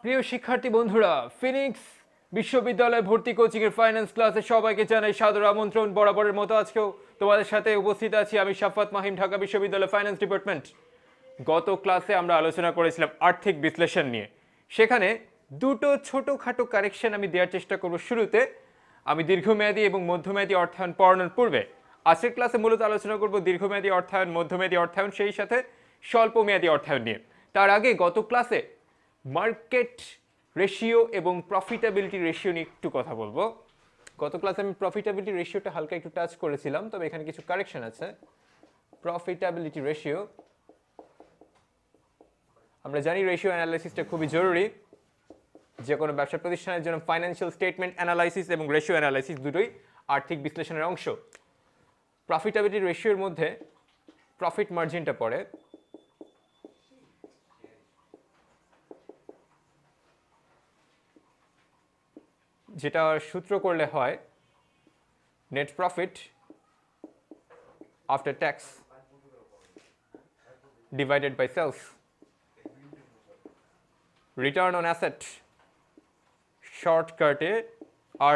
প্রিয় শিক্ষার্থী বন্ধুরা, ফিনিক্স বিশ্ববিদ্যালয় ভর্তি কোচিং এর ফাইন্যান্স ক্লাসে সবাইকে জানাই সাদর আমন্ত্রণ। বরাবরের মতো আজকেও তোমাদের সাথে উপস্থিত আছি আমি শাফাত মাহিম, ঢাকা বিশ্ববিদ্যালয় ফাইন্যান্স ডিপার্টমেন্ট। গত ক্লাসে আমরা আলোচনা করেছিলাম আর্থিক বিশ্লেষণ নিয়ে। সেখানে দুটো ছোটখাটো কারেকশন আমি দেওয়ার চেষ্টা করব শুরুতে। আমি দীর্ঘমেয়াদী এবং মধ্যমেয়াদী অর্থায়ন পড়ানোর পূর্বে আজকের ক্লাসে মূলত আলোচনা করব দীর্ঘমেয়াদী অর্থায়ন, মধ্যমেয়াদী অর্থায়ন, সেই সাথে স্বল্পমেয়াদী অর্থায়ন নিয়ে। তার আগে গত ক্লাসে মার্কেট রেশিও এবং প্রফিটেবিলিটি রেশিও নিয়ে একটু কথা বলবো। গত ক্লাসে আমি প্রফিটেবিলিটি রেশিওটা হালকা একটু টাচ করেছিলাম, তবে এখানে কিছু কারেকশন আছে। প্রফিটেবিলিটি রেশিও, আমরা জানি রেশিও অ্যানালাইসিসটা খুবই জরুরি। যে কোনো ব্যবসা প্রতিষ্ঠানের জন্য ফাইন্যান্সিয়াল স্টেটমেন্ট অ্যানালাইসিস এবং রেশিও অ্যানালাইসিস দুটোই আর্থিক বিশ্লেষণের অংশ। প্রফিটেবিলিটি রেশিওর মধ্যে প্রফিট মার্জিনটা পড়ে, যেটা সূত্র করলে হয় net profit after tax divided by sales. Return on asset শর্টকাটে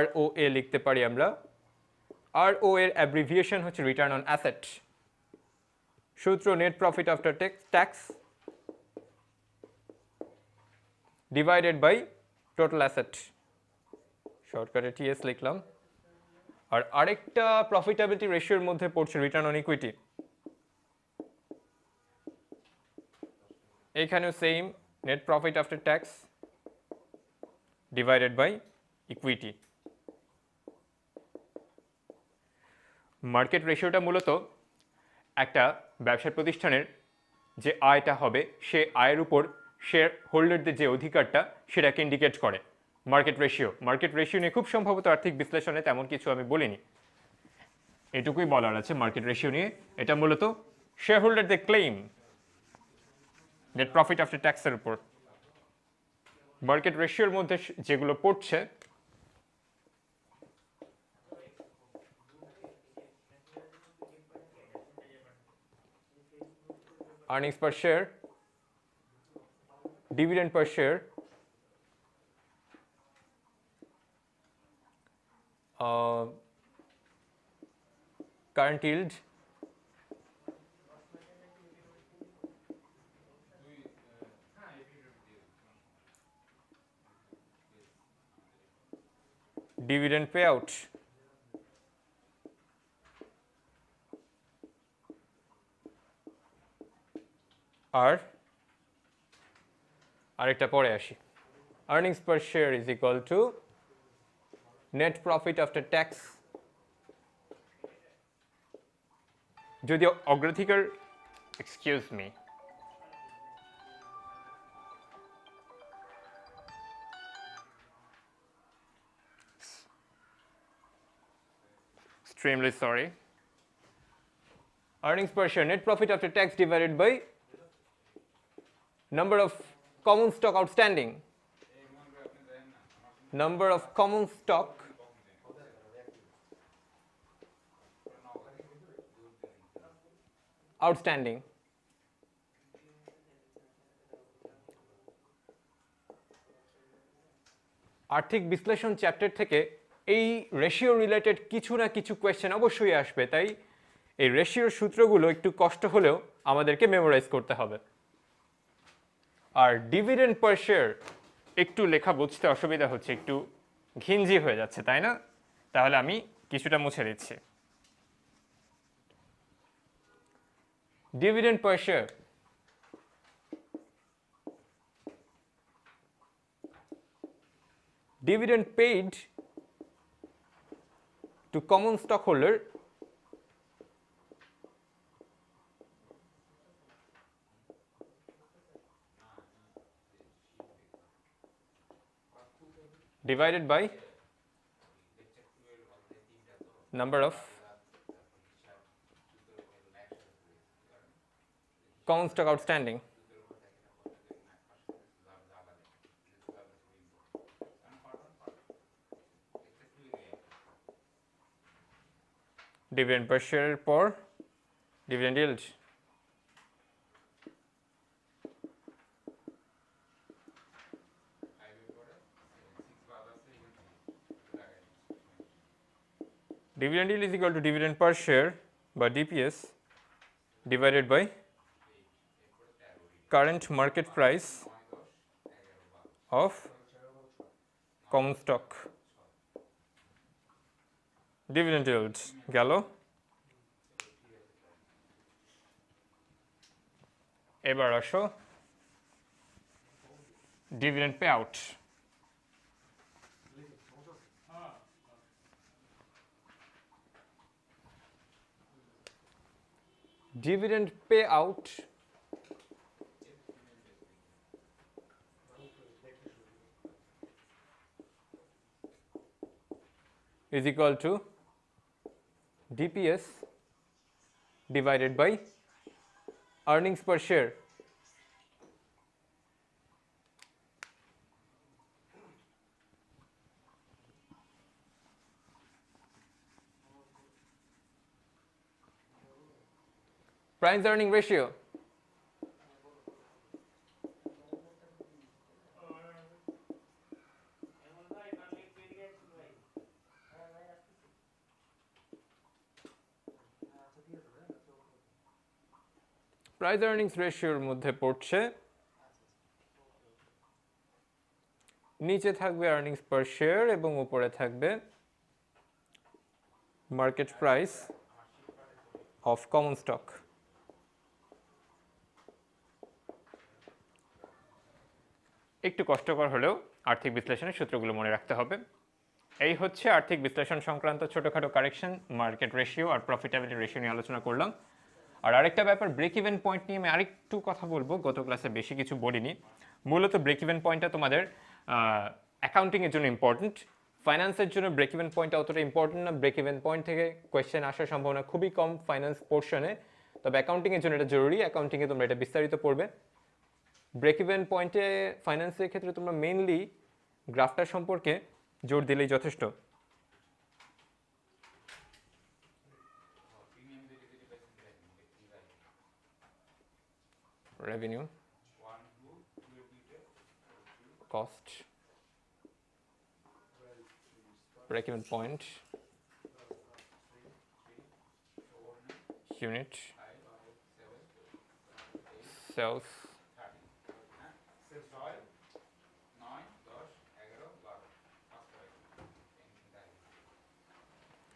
ROA লিখতে পারি আমরা। RO এর অ্যাব্রিভিয়েশন হচ্ছে রিটার্ন অন অ্যাসেট। সূত্র net profit after tax divided by total asset, শর্টকাটে TS লিখলাম। আর আরেকটা প্রফিটেবিলিটি রেশিওর মধ্যে পড়ছে রিটার্ন অন ইকুইটি। এখানেও same, net profit after tax divided by equity. Market রেশিওটা মূলত একটা ব্যবসা প্রতিষ্ঠানের যে আয়টা হবে সে আয়ের উপর শেয়ার হোল্ডারদের যে অধিকারটা সেটাকে ইন্ডিকেট করে। মার্কেট রেশিও নিয়ে খুব সম্ভবত আর্থিক বিশ্লেষণে তেমন কিছু আমি বলিনি, এটুকুই বলার আছে মার্কেট রেশিও নিয়ে। এটা মূলত শেয়ার হোল্ডারদের ক্লেম নেট প্রফিট আফটার ট্যাক্সের উপর। মার্কেট রেশিওর মধ্যে যেগুলো পড়ছে earnings per share, dividend per share, current yield, dividend payout, আর আরেকটা পরে আসি। earnings per share is equal to net profit after tax। যদিও অগ্রাধিকার, excuse me, extremely sorry, earnings per share net profit after tax divided by number of common stock outstanding, number of common stock outstanding। আর্থিক বিশ্লেষণ chapter থেকে এই ratio related কিছু না কিছু question অবশ্যই আসবে, তাই এই রেশিওর সূত্রগুলো একটু কষ্ট হলেও আমাদেরকে মেমোরাইজ করতে হবে। আর ডিভিডেন্ড পার শেয়ার একটু লেখা বুঝতে অসুবিধা হচ্ছে, একটু ঘিঞ্জি হয়ে যাচ্ছে, তাই না? তাহলে আমি কিছুটা মুছে দিচ্ছি। Dividend per share dividend paid to common stockholder divided by number of common stock outstanding। Dividend per শেয়ারের পর dividend yield। Dividend yield is equal to dividend per share বা DPS divided by current market price of common stock. Dividend yield গেল। এবার আসো dividend pay out. Dividend pay out is equal to DPS divided by earnings per share. Price earning ratio. Price earnings রেশিওর মধ্যে পড়ছে, নিচে থাকবে earnings পার share এবং উপরে থাকবে market price of common stock. একটু কষ্টকর হলেও আর্থিক বিশ্লেষণের সূত্রগুলো মনে রাখতে হবে। এই হচ্ছে আর্থিক বিশ্লেষণ সংক্রান্ত ছোটখাটো কারেকশন, মার্কেট রেশিও আর প্রফিটেবিলিটি রেশিও নিয়ে আলোচনা করলাম। আর আরেকটা ব্যাপার, ব্রেক ইভেন পয়েন্ট নিয়ে আমি আরেকটু কথা বলবো, গত ক্লাসে বেশি কিছু বলিনি। মূলত ব্রেক ইভেন পয়েন্টটা তোমাদের অ্যাকাউন্টিংয়ের জন্য ইম্পর্টেন্ট, ফাইন্যান্সের জন্য ব্রেক ইভেন পয়েন্টটা অতটা ইম্পর্টেন্ট না। ব্রেক ইভেন পয়েন্ট থেকে কোয়েশ্চেন আসার সম্ভাবনা খুবই কম ফাইন্যান্স পোর্শনে, তবে অ্যাকাউন্টিংয়ের জন্য এটা জরুরি, অ্যাকাউন্টিংয়ে তোমরা এটা বিস্তারিত পড়বে। ব্রেক ইভেন পয়েন্টে ফাইন্যান্সের ক্ষেত্রে তোমরা মেইনলি গ্রাফটার সম্পর্কে জোর দিলেই যথেষ্ট। Revenue, cost, break-even point, unit, sales,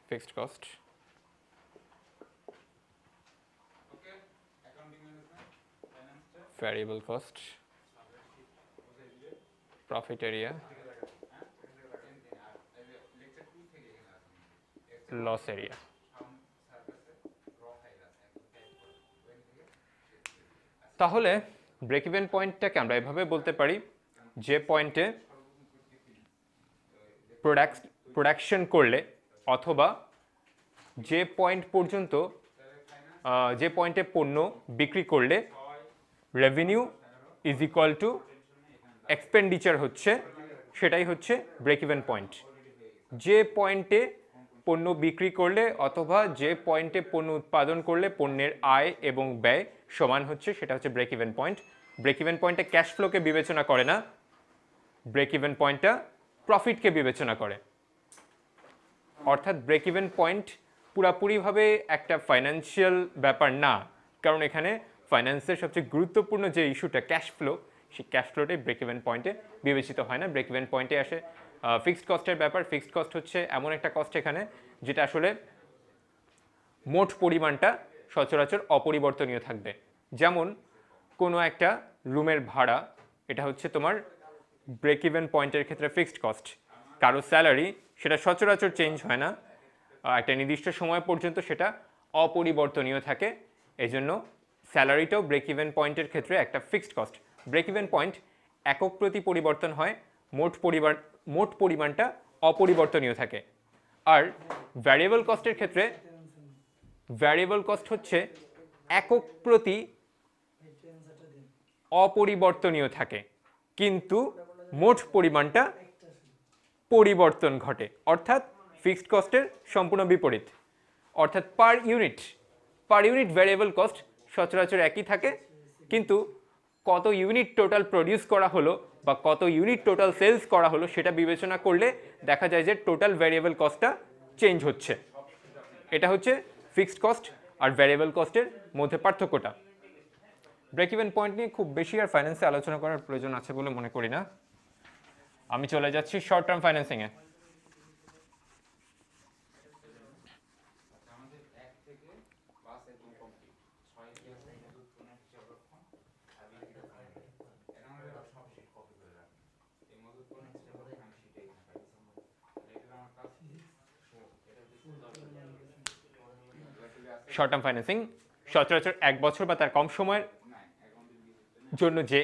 fixed cost, variable cost, profit area, loss area. তাহলে ব্রেক ইভেন পয়েন্টটাকে আমরা এভাবে বলতে পারি, যে পয়েন্টে প্রোডাকশন করলে অথবা যে পয়েন্ট পর্যন্ত যে পয়েন্টে পণ্য বিক্রি করলে revenue is equal two expenditure হচ্ছে, সেটাই হচ্ছে ব্রেক ইভেন পয়েন্ট। যে পয়েন্টে পণ্য বিক্রি করলে অথবা যে পয়েন্টে পণ্য উৎপাদন করলে পণ্যের আয় এবং ব্যয় সমান হচ্ছে, সেটা হচ্ছে break even point. Break even পয়েন্টটা ক্যাশ ফ্লোকে বিবেচনা করে না, ব্রেক ইভেন পয়েন্টটা প্রফিটকে বিবেচনা করে। অর্থাৎ ব্রেক ইভেন পয়েন্ট পুরাপুরিভাবে একটা ফাইন্যান্সিয়াল ব্যাপার না, কারণ এখানে ফাইন্যান্সের সবচেয়ে গুরুত্বপূর্ণ যে ইস্যুটা ক্যাশ ফ্লো, সেই ক্যাশ ফ্লোটাই ব্রেক ইভেন পয়েন্টে বিবেচিত হয় না। ব্রেক ইভেন পয়েন্টে আসে ফিক্সড কস্টের ব্যাপার। ফিক্সড কস্ট হচ্ছে এমন একটা কস্ট এখানে যেটা আসলে মোট পরিমাণটা সচরাচর অপরিবর্তনীয় থাকবে। যেমন কোনো একটা রুমের ভাড়া, এটা হচ্ছে তোমার ব্রেক ইভেন পয়েন্টের ক্ষেত্রে ফিক্সড কস্ট। কারো স্যালারি, সেটা সচরাচর চেঞ্জ হয় না, একটা নির্দিষ্ট সময় পর্যন্ত সেটা অপরিবর্তনীয় থাকে, এই জন্য স্যালারিটাও ব্রেক ইভেন পয়েন্টের ক্ষেত্রে একটা fixed cost. Break even point একক প্রতি পরিবর্তন হয়, মোট পরিমাণটা অপরিবর্তনীয় থাকে। আর ভ্যারিয়েবল কস্টের ক্ষেত্রে ভ্যারিয়েবল কস্ট হচ্ছে একক প্রতি অপরিবর্তনীয় থাকে, কিন্তু মোট পরিমাণটা পরিবর্তন ঘটে, অর্থাৎ ফিক্সড কস্টের সম্পূর্ণ বিপরীত। অর্থাৎ পার ইউনিট ভ্যারিয়েবল কস্ট সচরাচর একই থাকে, কিন্তু কত ইউনিট টোটাল প্রডিউস করা হলো বা কত ইউনিট টোটাল সেলস করা হলো সেটা বিবেচনা করলে দেখা যায় যে টোটাল ভ্যারিয়েবল কস্টটা চেঞ্জ হচ্ছে। এটা হচ্ছে ফিক্সড কস্ট আর ভ্যারিয়েবল কস্টের মধ্যে পার্থক্যটা। ব্রেক ইভেন পয়েন্ট নিয়ে খুব বেশি আর ফাইন্যান্সে আলোচনা করার প্রয়োজন আছে বলে মনে করি না। আমি চলে যাচ্ছি শর্ট টার্ম ফাইন্যান্সিংয়ে। শর্ট টার্ম ফাইন্যান্সিং সচরাচর 1 বছর বা তার কম সময়ের জন্য যে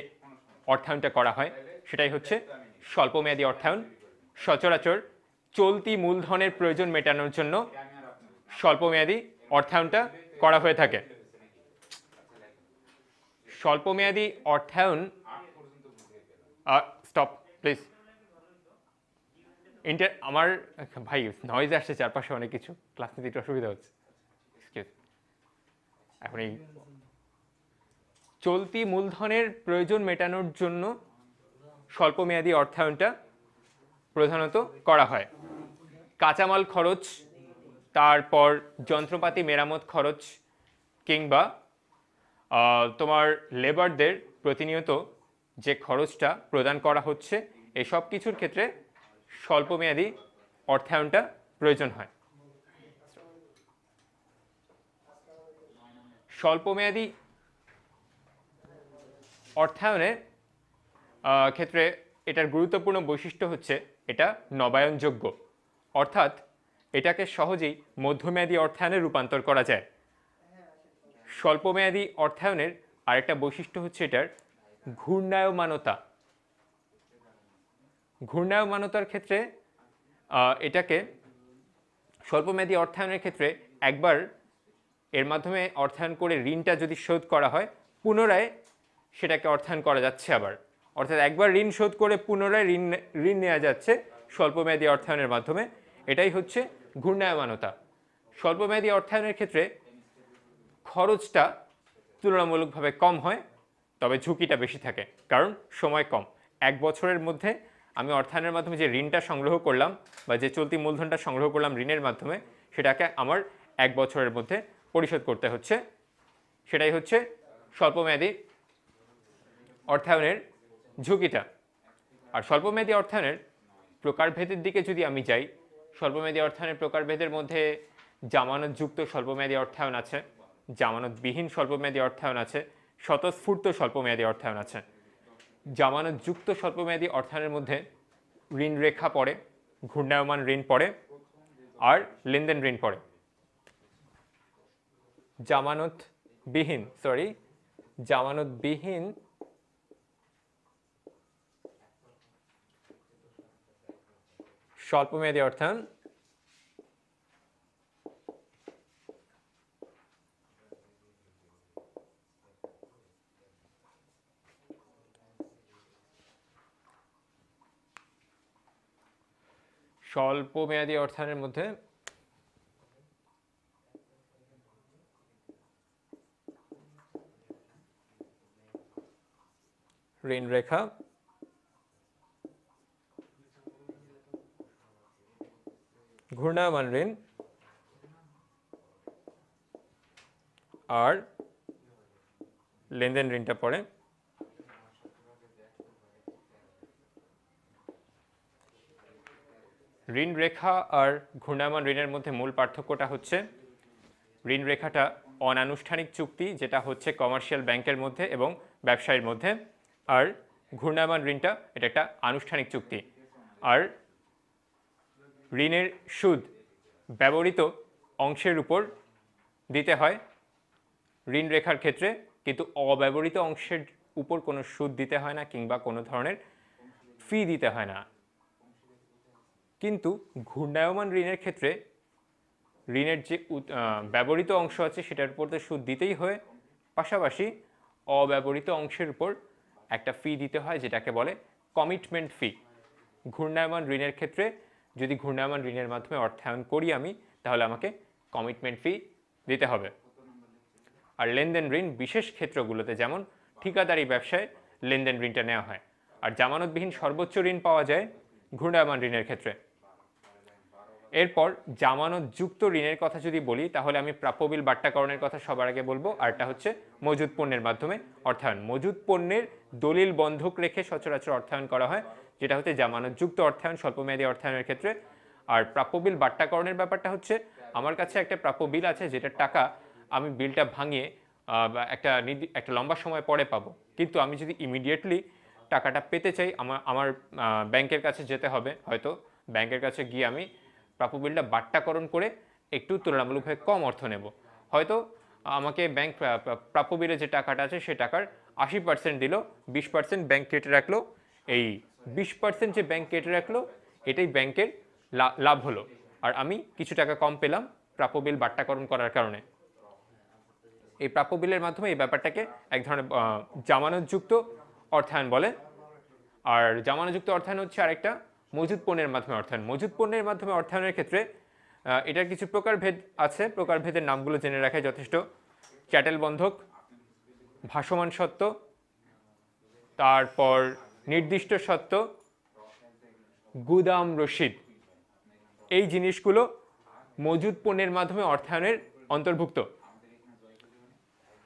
অর্থায়নটা করা হয় সেটাই হচ্ছে স্বল্পমেয়াদী অর্থায়ন। সচরাচর চলতি মূলধনের প্রয়োজন মেটানোর জন্য স্বল্পমেয়াদী অর্থায়নটা করা হয়ে থাকে। স্বল্পমেয়াদী অর্থায়ন স্টপ প্লিজ। আমার ভাই নয়েজ আসছে চারপাশে অনেক কিছু, ক্লাস নিতে একটু অসুবিধা হচ্ছে। এখন এই চলতি মূলধনের প্রয়োজন মেটানোর জন্য স্বল্পমেয়াদী অর্থায়নটা প্রধানত করা হয়। কাঁচামাল খরচ, তারপর যন্ত্রপাতি মেরামত খরচ, কিংবা তোমার লেবারদের প্রতিনিয়ত যে খরচটা প্রদান করা হচ্ছে, এসব কিছুর ক্ষেত্রে স্বল্পমেয়াদী অর্থায়নটা প্রয়োজন হয়। স্বল্পমেয়াদী অর্থায়নের ক্ষেত্রে এটার গুরুত্বপূর্ণ বৈশিষ্ট্য হচ্ছে এটা নবায়নযোগ্য, অর্থাৎ এটাকে সহজেই মধ্যমেয়াদী অর্থায়নে রূপান্তর করা যায়। স্বল্পমেয়াদী অর্থায়নের আরেকটা বৈশিষ্ট্য হচ্ছে এটার ঘূর্ণায়মানতা। ঘূর্ণায়মানতার ক্ষেত্রে এটাকে স্বল্পমেয়াদী অর্থায়নের ক্ষেত্রে একবার এর মাধ্যমে অর্থায়ন করে ঋণটা যদি শোধ করা হয়, পুনরায় সেটাকে অর্থায়ন করা যাচ্ছে আবার, অর্থাৎ একবার ঋণ শোধ করে পুনরায় ঋণ নেওয়া যাচ্ছে স্বল্পমেয়াদী অর্থায়নের মাধ্যমে। এটাই হচ্ছে ঘূর্ণায়মানতা। স্বল্পমেয়াদী অর্থায়নের ক্ষেত্রে খরচটা তুলনামূলকভাবে কম হয়, তবে ঝুঁকিটা বেশি থাকে, কারণ সময় কম। 1 বছরের মধ্যে আমি অর্থায়নের মাধ্যমে যে ঋণটা সংগ্রহ করলাম বা যে চলতি মূলধনটা সংগ্রহ করলাম ঋণের মাধ্যমে, সেটাকে আমার 1 বছরের মধ্যে পরিশোধ করতে হচ্ছে। সেটাই হচ্ছে স্বল্পমেয়াদী অর্থায়নের ঝুঁকিটা। আর স্বল্পমেয়াদী অর্থায়নের প্রকারভেদের দিকে যদি আমি যাই, স্বল্পমেয়াদী অর্থায়নের প্রকারভেদের মধ্যে জামানতযুক্ত স্বল্পমেয়াদী অর্থায়ন আছে, জামানতবিহীন স্বল্পমেয়াদী অর্থায়ন আছে, স্বতঃস্ফূর্ত স্বল্পমেয়াদী অর্থায়ন আছে। জামানতযুক্ত স্বল্পমেয়াদী অর্থায়নের মধ্যে ঋণ রেখা পড়ে, ঘূর্ণায়মান ঋণ পড়ে, আর লেনদেন ঋণ পড়ে। জামানতবিহীন স্বল্পমেয়াদী অর্থায়ন স্বল্পমেয়াদী অর্থায়নের মধ্যে ঋণ রেখা, ঘূর্ণায়মান ঋণ আর লেনদেন ঋণটা পড়ে। ঋণ রেখা আর ঘূর্ণায়মান ঋণের মধ্যে মূল পার্থক্যটা হচ্ছে ঋণ রেখাটা অনানুষ্ঠানিক চুক্তি, যেটা হচ্ছে কমার্শিয়াল ব্যাংকের মধ্যে এবং ব্যবসায়ীর মধ্যে, আর ঘূর্ণায়মান ঋণটা এটা একটা আনুষ্ঠানিক চুক্তি। আর ঋণের সুদ ব্যবহৃত অংশের উপর দিতে হয় ঋণ রেখার ক্ষেত্রে, কিন্তু অব্যবহৃত অংশের উপর কোনো সুদ দিতে হয় না কিংবা কোনো ধরনের ফি দিতে হয় না। কিন্তু ঘূর্ণায়মান ঋণের ক্ষেত্রে ঋণের যে ব্যবহৃত অংশ আছে সেটার উপর তো সুদ দিতেই হয়, পাশাপাশি অব্যবহৃত অংশের উপর একটা ফি দিতে হয়, যেটাকে বলে কমিটমেন্ট ফি। ঘূর্ণায়মান ঋণের ক্ষেত্রে যদি ঘূর্ণায়মান ঋণের মাধ্যমে অর্থায়ন করি আমি, তাহলে আমাকে কমিটমেন্ট ফি দিতে হবে। আর লেনদেন ঋণ বিশেষ ক্ষেত্রগুলোতে, যেমন ঠিকাদারি ব্যবসায় লেনদেন ঋণটা নেওয়া হয়। আর জামানতবিহীন সর্বোচ্চ ঋণ পাওয়া যায় ঘূর্ণায়মান ঋণের ক্ষেত্রে। এরপর জামানতযুক্ত ঋণের কথা যদি বলি তাহলে আমি প্রাপ্য বিল বাট্টাকরণের কথা সবার আগে বলবো, আরটা হচ্ছে মজুদ পণ্যের মাধ্যমে অর্থায়ন। মজুদ পণ্যের দলিল বন্ধক রেখে সচরাচর অর্থায়ন করা হয়, যেটা হচ্ছে জামানতযুক্ত অর্থায়ন স্বল্পমেয়াদী অর্থায়নের ক্ষেত্রে। আর প্রাপ্য বিল বাট্টাকরণের ব্যাপারটা হচ্ছে আমার কাছে একটা প্রাপ্য বিল আছে যেটার টাকা আমি বিলটা ভাঙিয়ে একটা লম্বা সময় পরে পাবো, কিন্তু আমি যদি ইমিডিয়েটলি টাকাটা পেতে চাই আমার ব্যাংকের কাছে যেতে হবে, হয়তো ব্যাংকের কাছে গিয়ে আমি প্রাপ্য বিলটা বাট্টাকরণ করে একটু তুলনামূলকভাবে কম অর্থ নেব। হয়তো আমাকে ব্যাংক প্রাপ্য বিলে যে টাকাটা আছে সে টাকার 80% দিল, 20% ব্যাংক কেটে রাখলো। এই 20% যে ব্যাংক কেটে রাখলো এটাই ব্যাংকের লাভ হলো, আর আমি কিছু টাকা কম পেলাম প্রাপ্য বিল বাট্টাকরণ করার কারণে। এই প্রাপ্য বিলের মাধ্যমে এই ব্যাপারটাকে এক ধরনের জামানতযুক্ত অর্থায়ন বলে। আর জামানতযুক্ত অর্থায়ন হচ্ছে আরেকটা মজুদ পণ্যের মাধ্যমে অর্থায়ন। মজুদ পণ্যের মাধ্যমে অর্থায়নের ক্ষেত্রে এটার কিছু প্রকারভেদ আছে, প্রকারভেদের নামগুলো জেনে রাখাই যথেষ্ট। চ্যাটেল বন্ধক, ভাসমান সত্ত্ব, তারপর নির্দিষ্ট সত্ত্ব, গুদাম রসিদ, এই জিনিসগুলো মজুদ পণ্যের মাধ্যমে অর্থায়নের অন্তর্ভুক্ত।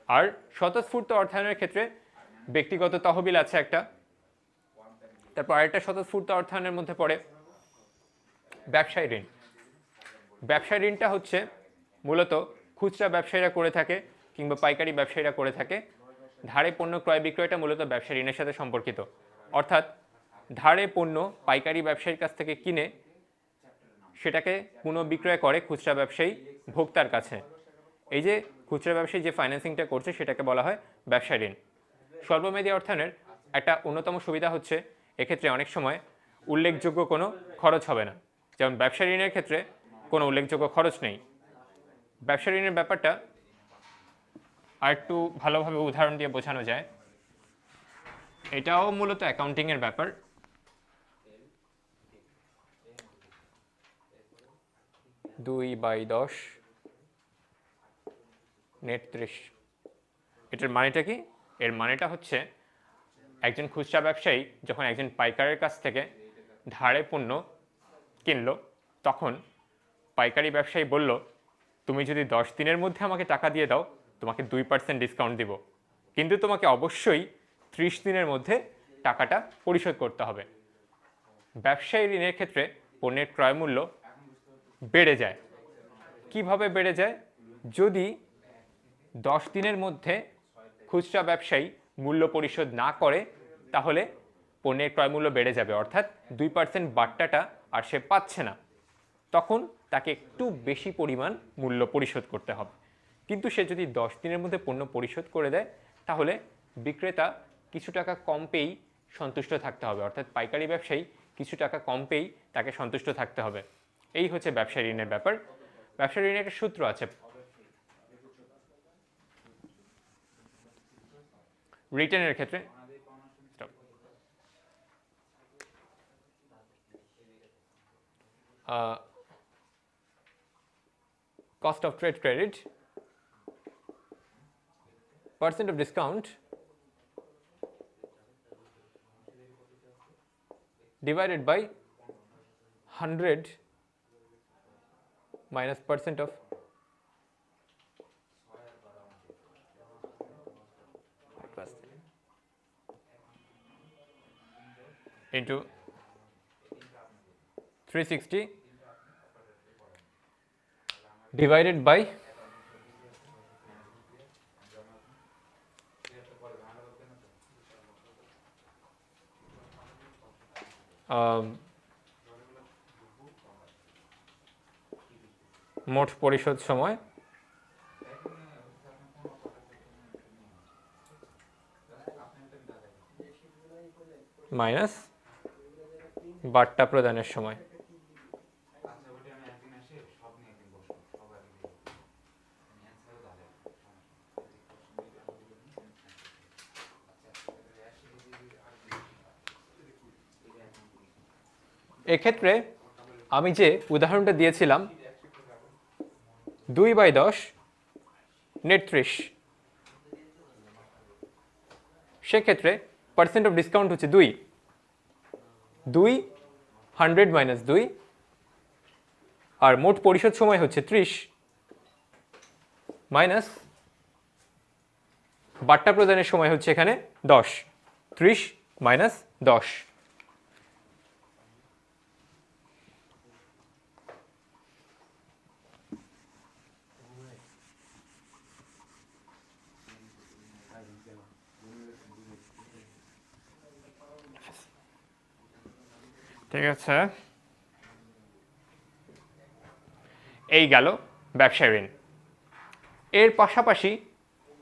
আর স্বতঃস্ফূর্ত অর্থায়নের ক্ষেত্রে ব্যক্তিগত তহবিল আছে একটা, তারপর আরেকটা স্বতঃস্ফূর্ত অর্থায়নের মধ্যে পড়ে ব্যবসায়ী ঋণ। ব্যবসায়ী ঋণটা হচ্ছে মূলত খুচরা ব্যবসায়ীরা করে থাকে কিংবা পাইকারি ব্যবসায়ীরা করে থাকে। ধারে পণ্য ক্রয় বিক্রয়টা মূলত ব্যবসায়ী ঋণের সাথে সম্পর্কিত, অর্থাৎ ধারে পণ্য পাইকারি ব্যবসায়ীর কাছ থেকে কিনে সেটাকে পুনঃবিক্রয় করে খুচরা ব্যবসায়ী ভোক্তার কাছে। এই যে খুচরা ব্যবসায়ী যে ফাইন্যান্সিংটা করছে সেটাকে বলা হয় ব্যবসায়ী ঋণ। স্বল্পমেয়াদী অর্থায়নের একটা অন্যতম সুবিধা হচ্ছে এক্ষেত্রে অনেক সময় উল্লেখযোগ্য কোনো খরচ হবে না, যেমন ব্যবসা ঋণের ক্ষেত্রে কোনো উল্লেখযোগ্য খরচ নেই। ব্যবসা ঋণের ব্যাপারটা আর একটু ভালোভাবে উদাহরণ দিয়ে বোঝানো যায়। এটাও মূলত অ্যাকাউন্টিংয়ের ব্যাপার। দুই বাই 10 নেট 30, এটার মানেটা কি? এর মানেটা হচ্ছে একজন খুচরা ব্যবসায়ী যখন একজন পাইকারের কাছ থেকে ধারে পণ্য কিনলো, তখন পাইকারি ব্যবসায়ী বলল তুমি যদি 10 দিনের মধ্যে আমাকে টাকা দিয়ে দাও তোমাকে 2% ডিসকাউন্ট দিব, কিন্তু তোমাকে অবশ্যই 30 দিনের মধ্যে টাকাটা পরিশোধ করতে হবে। ব্যবসায়ী ঋণের ক্ষেত্রে পণ্যের ক্রয় মূল্য বেড়ে যায়। কিভাবে বেড়ে যায়? যদি 10 দিনের মধ্যে খুচরা ব্যবসায়ী মূল্য পরিশোধ না করে তাহলে পণ্যের ক্রয় মূল্য বেড়ে যাবে, অর্থাৎ 2% বাট্টাটা আর সে পাচ্ছে না, তখন তাকে একটু বেশি পরিমাণ মূল্য পরিশোধ করতে হবে। কিন্তু সে যদি 10 দিনের মধ্যে পণ্য পরিশোধ করে দেয় তাহলে বিক্রেতা কিছু টাকা কম পেয়েই সন্তুষ্ট থাকতে হবে, অর্থাৎ পাইকারি ব্যবসায়ী কিছু টাকা কম পেয়েই তাকে সন্তুষ্ট থাকতে হবে। এই হচ্ছে ব্যবসা ঋণের ব্যাপার। ব্যবসা ঋণের একটা সূত্র আছে, রিটার্নের ক্ষেত্রে cost of trade credit, percent of discount divided by 100 minus percent of into 360 divided by মোট পরিশোধ সময় মাইনাস বাট্টা প্রদানের সময়। এক্ষেত্রে আমি যে উদাহরণটা দিয়েছিলাম 2/10 নেট 30, সেক্ষেত্রে পার্সেন্ট অফ ডিসকাউন্ট হচ্ছে 2 100 - 2 আর মোট পরিশোধ সময় হচ্ছে 30 মাইনাস বাট্টা প্রদানের সময় হচ্ছে এখানে 10, 30 মাইনাস 10। ঠিক আছে, এই গেল ব্যবসায় ঋণ। এর পাশাপাশি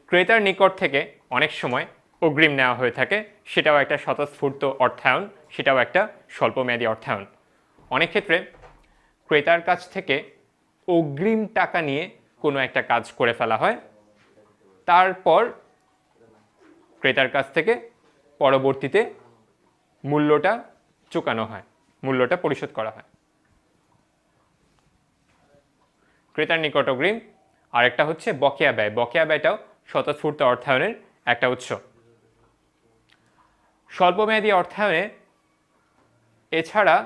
ক্রেতার নিকট থেকে অনেক সময় অগ্রিম নেওয়া হয়ে থাকে, সেটাও একটা স্বতঃস্ফূর্ত অর্থায়ন, সেটাও একটা স্বল্পমেয়াদী অর্থায়ন। অনেক ক্ষেত্রে ক্রেতার কাছ থেকে অগ্রিম টাকা নিয়ে কোনো একটা কাজ করে ফেলা হয়, তারপর ক্রেতার কাছ থেকে পরবর্তীতে মূল্যটা চুকানো হয়, মূল্যটা পরিশোধ করা হয়। ক্রেতার নিকট অগ্রিম। আরেকটা হচ্ছে বকেয়া ব্যয়। বকেয়া ব্যয়টাও স্বতঃস্ফূর্ত অর্থায়নের একটা উৎস। স্বল্পমেয়াদী অর্থায়নে এছাড়া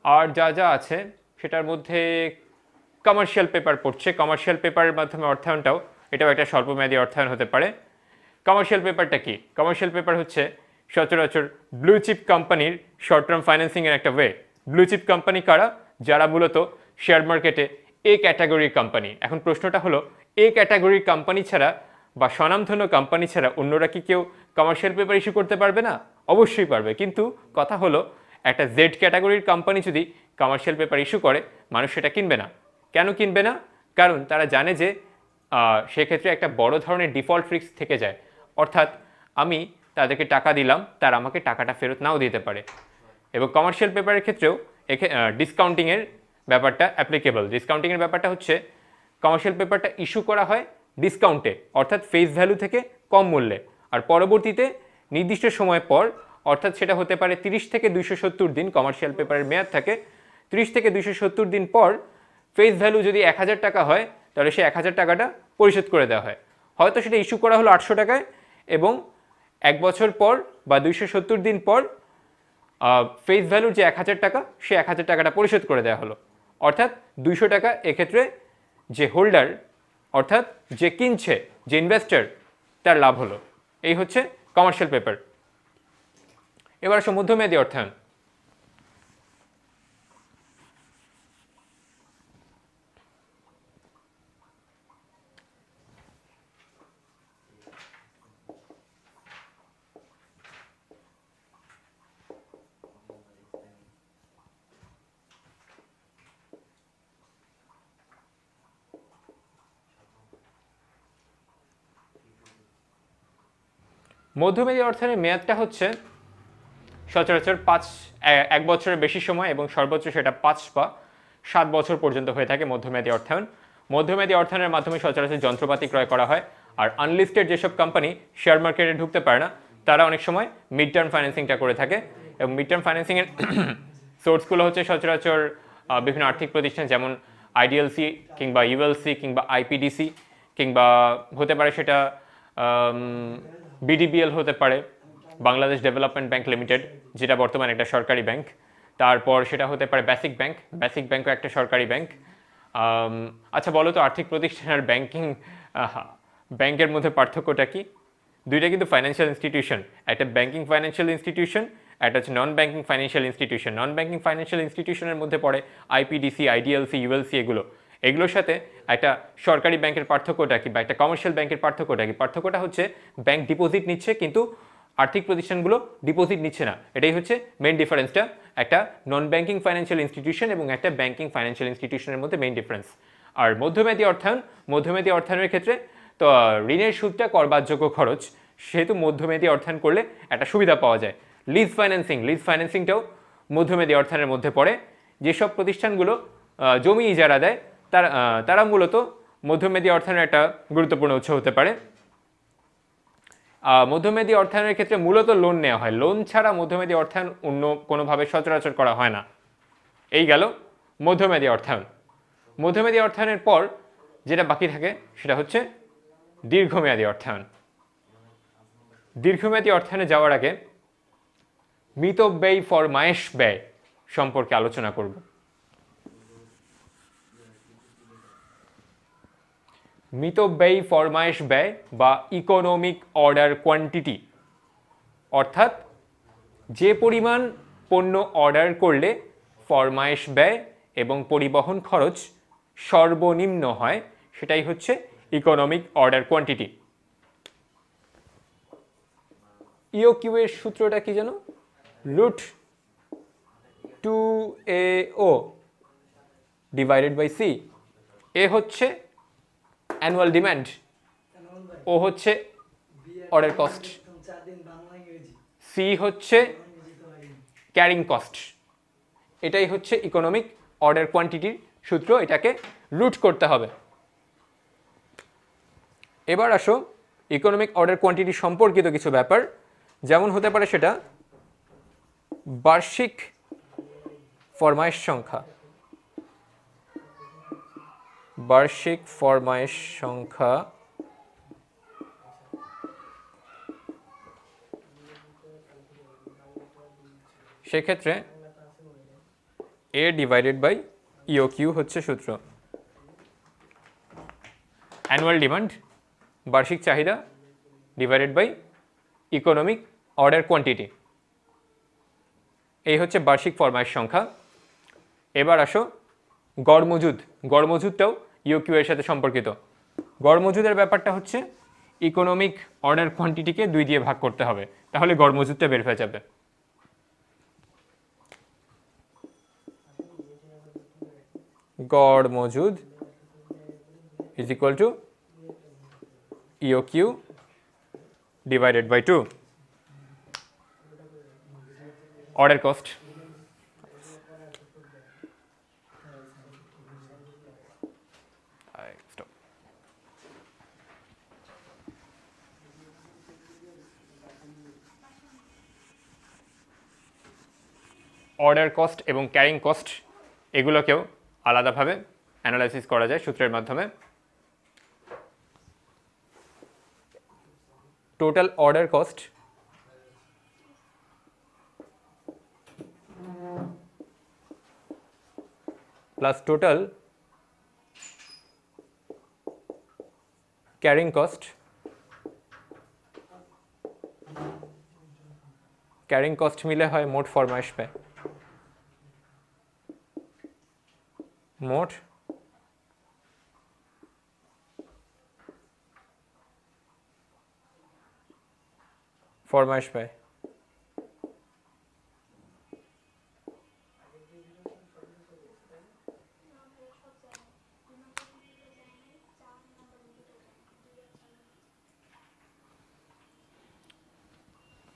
আর যা যা আছে সেটার মধ্যে কমার্শিয়াল পেপার পড়ছে। কমার্শিয়াল পেপারের মাধ্যমে অর্থায়নটাও, এটাও একটা স্বল্পমেয়াদী অর্থায়ন হতে পারে। কমার্শিয়াল পেপারটা কি? কমার্শিয়াল পেপার হচ্ছে সচরাচর ব্লু চিপ কোম্পানির শর্ট টার্ম ফাইন্যান্সিংয়ের একটা ওয়ে। ব্লু চিপ কোম্পানি কারা? যারা মূলত শেয়ার মার্কেটে এ ক্যাটাগরির কোম্পানি। এখন প্রশ্নটা হলো, এ ক্যাটাগরির কোম্পানি ছাড়া বা স্বনামধন্য কোম্পানি ছাড়া অন্যরা কি কেউ কমার্শিয়াল পেপার ইস্যু করতে পারবে না? অবশ্যই পারবে, কিন্তু কথা হলো একটা জেড ক্যাটাগরির কোম্পানি যদি কমার্শিয়াল পেপার ইস্যু করে, মানুষ সেটা কিনবে না। কেন কিনবে না? কারণ তারা জানে যে সেক্ষেত্রে একটা বড় ধরনের ডিফল্ট রিস্ক থেকে যায়। অর্থাৎ আমি তাদেরকে টাকা দিলাম, তারা আমাকে টাকাটা ফেরত নাও দিতে পারে। এবং কমার্শিয়াল পেপারের ক্ষেত্রেও ডিসকাউন্টিংয়ের ব্যাপারটা অ্যাপ্লিকেবল। ডিসকাউন্টিংয়ের ব্যাপারটা হচ্ছে কমার্শিয়াল পেপারটা ইস্যু করা হয় ডিসকাউন্টে, অর্থাৎ ফেস ভ্যালু থেকে কম মূল্যে, আর পরবর্তীতে নির্দিষ্ট সময় পর, অর্থাৎ সেটা হতে পারে 30 থেকে 270 দিন কমার্শিয়াল পেপারের মেয়াদ থাকে। 30 থেকে 270 দিন পর ফেস ভ্যালু যদি 1000 টাকা হয়, তাহলে সেই 1000 টাকাটা পরিশোধ করে দেওয়া হয়। হয়তো সেটা ইস্যু করা হলো 800 টাকায়, এবং 1 বছর পর বা 270 দিন পর ফেস ভ্যালুর যে 1000 টাকা, সে 1000 টাকাটা পরিশোধ করে দেওয়া হলো। অর্থাৎ 200 টাকা এক্ষেত্রে যে হোল্ডার, অর্থাৎ যে কিনছে, যে ইনভেস্টর, তার লাভ হলো। এই হচ্ছে কমার্শিয়াল পেপার। এবার আসো মধ্যমেয়াদী অর্থায়ন। মধ্যমেয়াদী অর্থায়নের মেয়াদটা হচ্ছে সচরাচর 1 বছরের বেশি সময়, এবং সর্বোচ্চ সেটা 5 বা 7 বছর পর্যন্ত হয়ে থাকে মধ্যমেয়াদী অর্থায়ন। মধ্যমেয়াদী অর্থায়নের মাধ্যমে সচরাচর যন্ত্রপাতি ক্রয় করা হয়। আর আনলিস্টেড যেসব কোম্পানি শেয়ার মার্কেটে ঢুকতে পারে না, তারা অনেক সময় মিড টার্ম ফাইন্যান্সিংটা করে থাকে। এবং মিড টার্ম ফাইন্যান্সিংয়ের সোর্সগুলো হচ্ছে সচরাচর বিভিন্ন আর্থিক প্রতিষ্ঠান, যেমন আইডিএলসি কিংবা ইউএলসি কিংবা আইপিডিসি, কিংবা হতে পারে সেটা বিডিবিএল হতে পারে, বাংলাদেশ ডেভেলপমেন্ট ব্যাংক লিমিটেড, যেটা বর্তমানে একটা সরকারি ব্যাংক। তারপর সেটা হতে পারে বেসিক ব্যাংক। বেসিক ব্যাংকও একটা সরকারি ব্যাংক। আচ্ছা বলো তো, আর্থিক প্রতিষ্ঠান আর ব্যাংকের মধ্যে পার্থক্যটা কি? দুইটা কিন্তু ফাইন্যান্সিয়াল ইনস্টিটিউশন। একটা ব্যাংকিং ফাইন্যান্সিয়াল ইনস্টিটিউশন, একটা হচ্ছে non banking financial institution. Non banking financial ইনস্টিটিউশনের মধ্যে পড়ে আইপিডিসি, আইডিএলসি, ইউএলসি, এগুলোর সাথে একটা সরকারি ব্যাংকের পার্থক্যটা কি, বা একটা কমার্শিয়াল ব্যাংকের পার্থক্যটা কি? পার্থক্যটা হচ্ছে ব্যাংক ডিপোজিট নিচ্ছে, কিন্তু আর্থিক প্রতিষ্ঠানগুলো ডিপোজিট নিচ্ছে না। এটাই হচ্ছে মেইন ডিফারেন্সটা একটা নন ব্যাংকিং ফাইন্যান্সিয়াল ইনস্টিটিউশন এবং একটা ব্যাংকিং ফাইন্যান্সিয়াল ইনস্টিটিউশনের মধ্যে মেইন ডিফারেন্স। আর মধ্যমেয়াদী অর্থায়নের ক্ষেত্রে তো ঋণের সুদটা করবাদযোগ্য খরচ, সেহেতু মধ্যমেয়াদী অর্থায়ন করলে একটা সুবিধা পাওয়া যায়। লিজ ফাইন্যান্সিংটাও মধ্যমেয়াদী অর্থায়নের মধ্যে পড়ে। যেসব প্রতিষ্ঠানগুলো জমি ইজারা দেয়, তারা মূলত মধ্যমেয়াদী অর্থায়নের একটা গুরুত্বপূর্ণ উৎস হতে পারে। মধ্যমেয়াদী অর্থায়নের ক্ষেত্রে মূলত লোন নেওয়া হয়। লোন ছাড়া মধ্যমেয়াদী অর্থায়ন অন্য কোনোভাবে সচরাচর করা হয় না। এই গেল মধ্যমেয়াদী অর্থায়ন। মধ্যমেয়াদী অর্থায়নের পর যেটা বাকি থাকে সেটা হচ্ছে দীর্ঘমেয়াদী অর্থায়ন। দীর্ঘমেয়াদী অর্থায়নে যাওয়ার আগে মিতব্যয়ী ফরমায়েশ ব্যয় সম্পর্কে আলোচনা করব। মিতব্যয়ী ফরমায়েশ ব্যয় বা ইকোনমিক অর্ডার কোয়ান্টিটি, অর্থাৎ যে পরিমাণ পণ্য অর্ডার করলে ফরমায়েশ ব্যয় এবং পরিবহন খরচ সর্বনিম্ন হয় সেটাই হচ্ছে ইকোনমিক অর্ডার কোয়ান্টিটি। ইওকিউ এর সূত্রটা কি জানো? Root 2AO divided by C. A হচ্ছে অ্যানুয়াল ডিমান্ড, ও হচ্ছে অর্ডার কস্ট, সি হচ্ছে ক্যারিং কস্ট। এটাই হচ্ছে ইকোনমিক অর্ডার কোয়ান্টিটির সূত্র, এটাকে রুট করতে হবে। এবার আসো ইকোনমিক অর্ডার কোয়ান্টিটি সম্পর্কিত কিছু ব্যাপার, যেমন হতে পারে সেটা বার্ষিক ফরমায়েশ সংখ্যা। বার্ষিক ফরমায়েশ সংখ্যা সেক্ষেত্রে এ ডিভাইডেড বাই ইওকিউ হচ্ছে সূত্র। অ্যানুয়াল ডিমান্ড, বার্ষিক চাহিদা, divided by economic order quantity, এই হচ্ছে বার্ষিক ফরমায়েশ সংখ্যা। এবার আসো গড় মজুদ। গড় মজুদটাও ইওকিউ এর সাথে সম্পর্কিত। গড় মজুদের ব্যাপারটা হচ্ছে ইকোনমিক অর্ডার কোয়ান্টিটিকে 2 দিয়ে ভাগ করতে হবে, তাহলে গড় মজুদটা বের হয়ে যাবে। গড় মজুদ is equal to EOQ divided by 2 order cost. Order cost এবং ক্যারিং কস্ট এগুলোকেও আলাদাভাবে অ্যানালাইসিস করা যায় সূত্রের মাধ্যমে। Total order cost plus total carrying cost, carrying cost মিলে হয় মোট ফরমায়েশ ব্যয়। মোট ফরমায়েশ ব্যয়।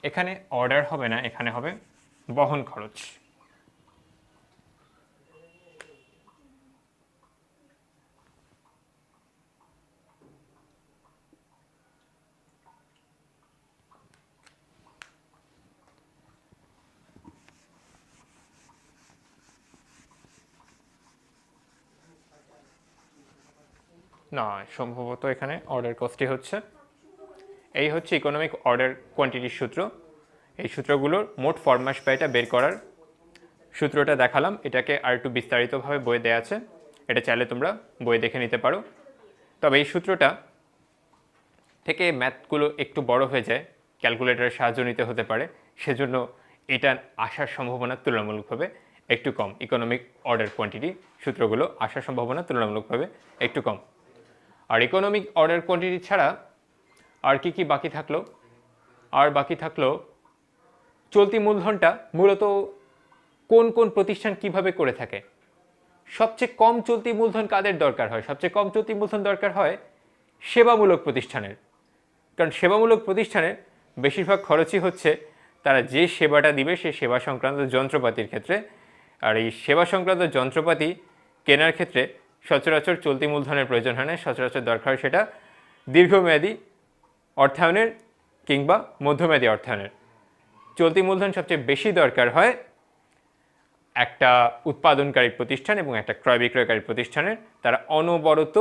এখানে অর্ডার হবে না, এখানে হবে বহন খরচ। না, সম্ভবত এখানে অর্ডার কস্টই হচ্ছে। এই হচ্ছে ইকোনমিক অর্ডার কোয়ান্টিটির সূত্র। এই সূত্রগুলোর মোট ফরমায়েশ ব্যয়টা বের করার সূত্রটা দেখালাম, এটাকে আর একটু বিস্তারিতভাবে বইয়ে দেওয়া আছে, এটা চাইলে তোমরা বই দেখে নিতে পারো। তবে এই সূত্রটা থেকে ম্যাথগুলো একটু বড় হয়ে যায়, ক্যালকুলেটরের সাহায্য নিতে হতে পারে, সেজন্য এটা আসার সম্ভাবনা তুলনামূলকভাবে একটু কম। ইকোনমিক অর্ডার কোয়ান্টিটি সূত্রগুলো আসার সম্ভাবনা তুলনামূলকভাবে একটু কম। আর ইকোনমিক অর্ডার কোয়ান্টিটি ছাড়া আর কি বাকি থাকলো? আর বাকি থাকলো চলতি মূলধনটা মূলত কোন কোন প্রতিষ্ঠান কিভাবে করে থাকে। সবচেয়ে কম চলতি মূলধন কাদের দরকার হয়? সবচেয়ে কম চলতি মূলধন দরকার হয় সেবামূলক প্রতিষ্ঠানের, কারণ সেবামূলক প্রতিষ্ঠানের বেশিরভাগ খরচই হচ্ছে তারা যে সেবাটা দিবে সেই সেবা সংক্রান্ত যন্ত্রপাতির ক্ষেত্রে। আর এই সেবা সংক্রান্ত যন্ত্রপাতি কেনার ক্ষেত্রে সচরাচর চলতি মূলধনের প্রয়োজন হয় না, সচরাচর দরকার হয় সেটা দীর্ঘমেয়াদী অর্থায়নের কিংবা মধ্যমেয়াদী অর্থায়নের। চলতি মূলধন সবচেয়ে বেশি দরকার হয় একটা উৎপাদনকারী প্রতিষ্ঠান এবং একটা ক্রয় বিক্রয়কারী প্রতিষ্ঠানের। তারা অনবরত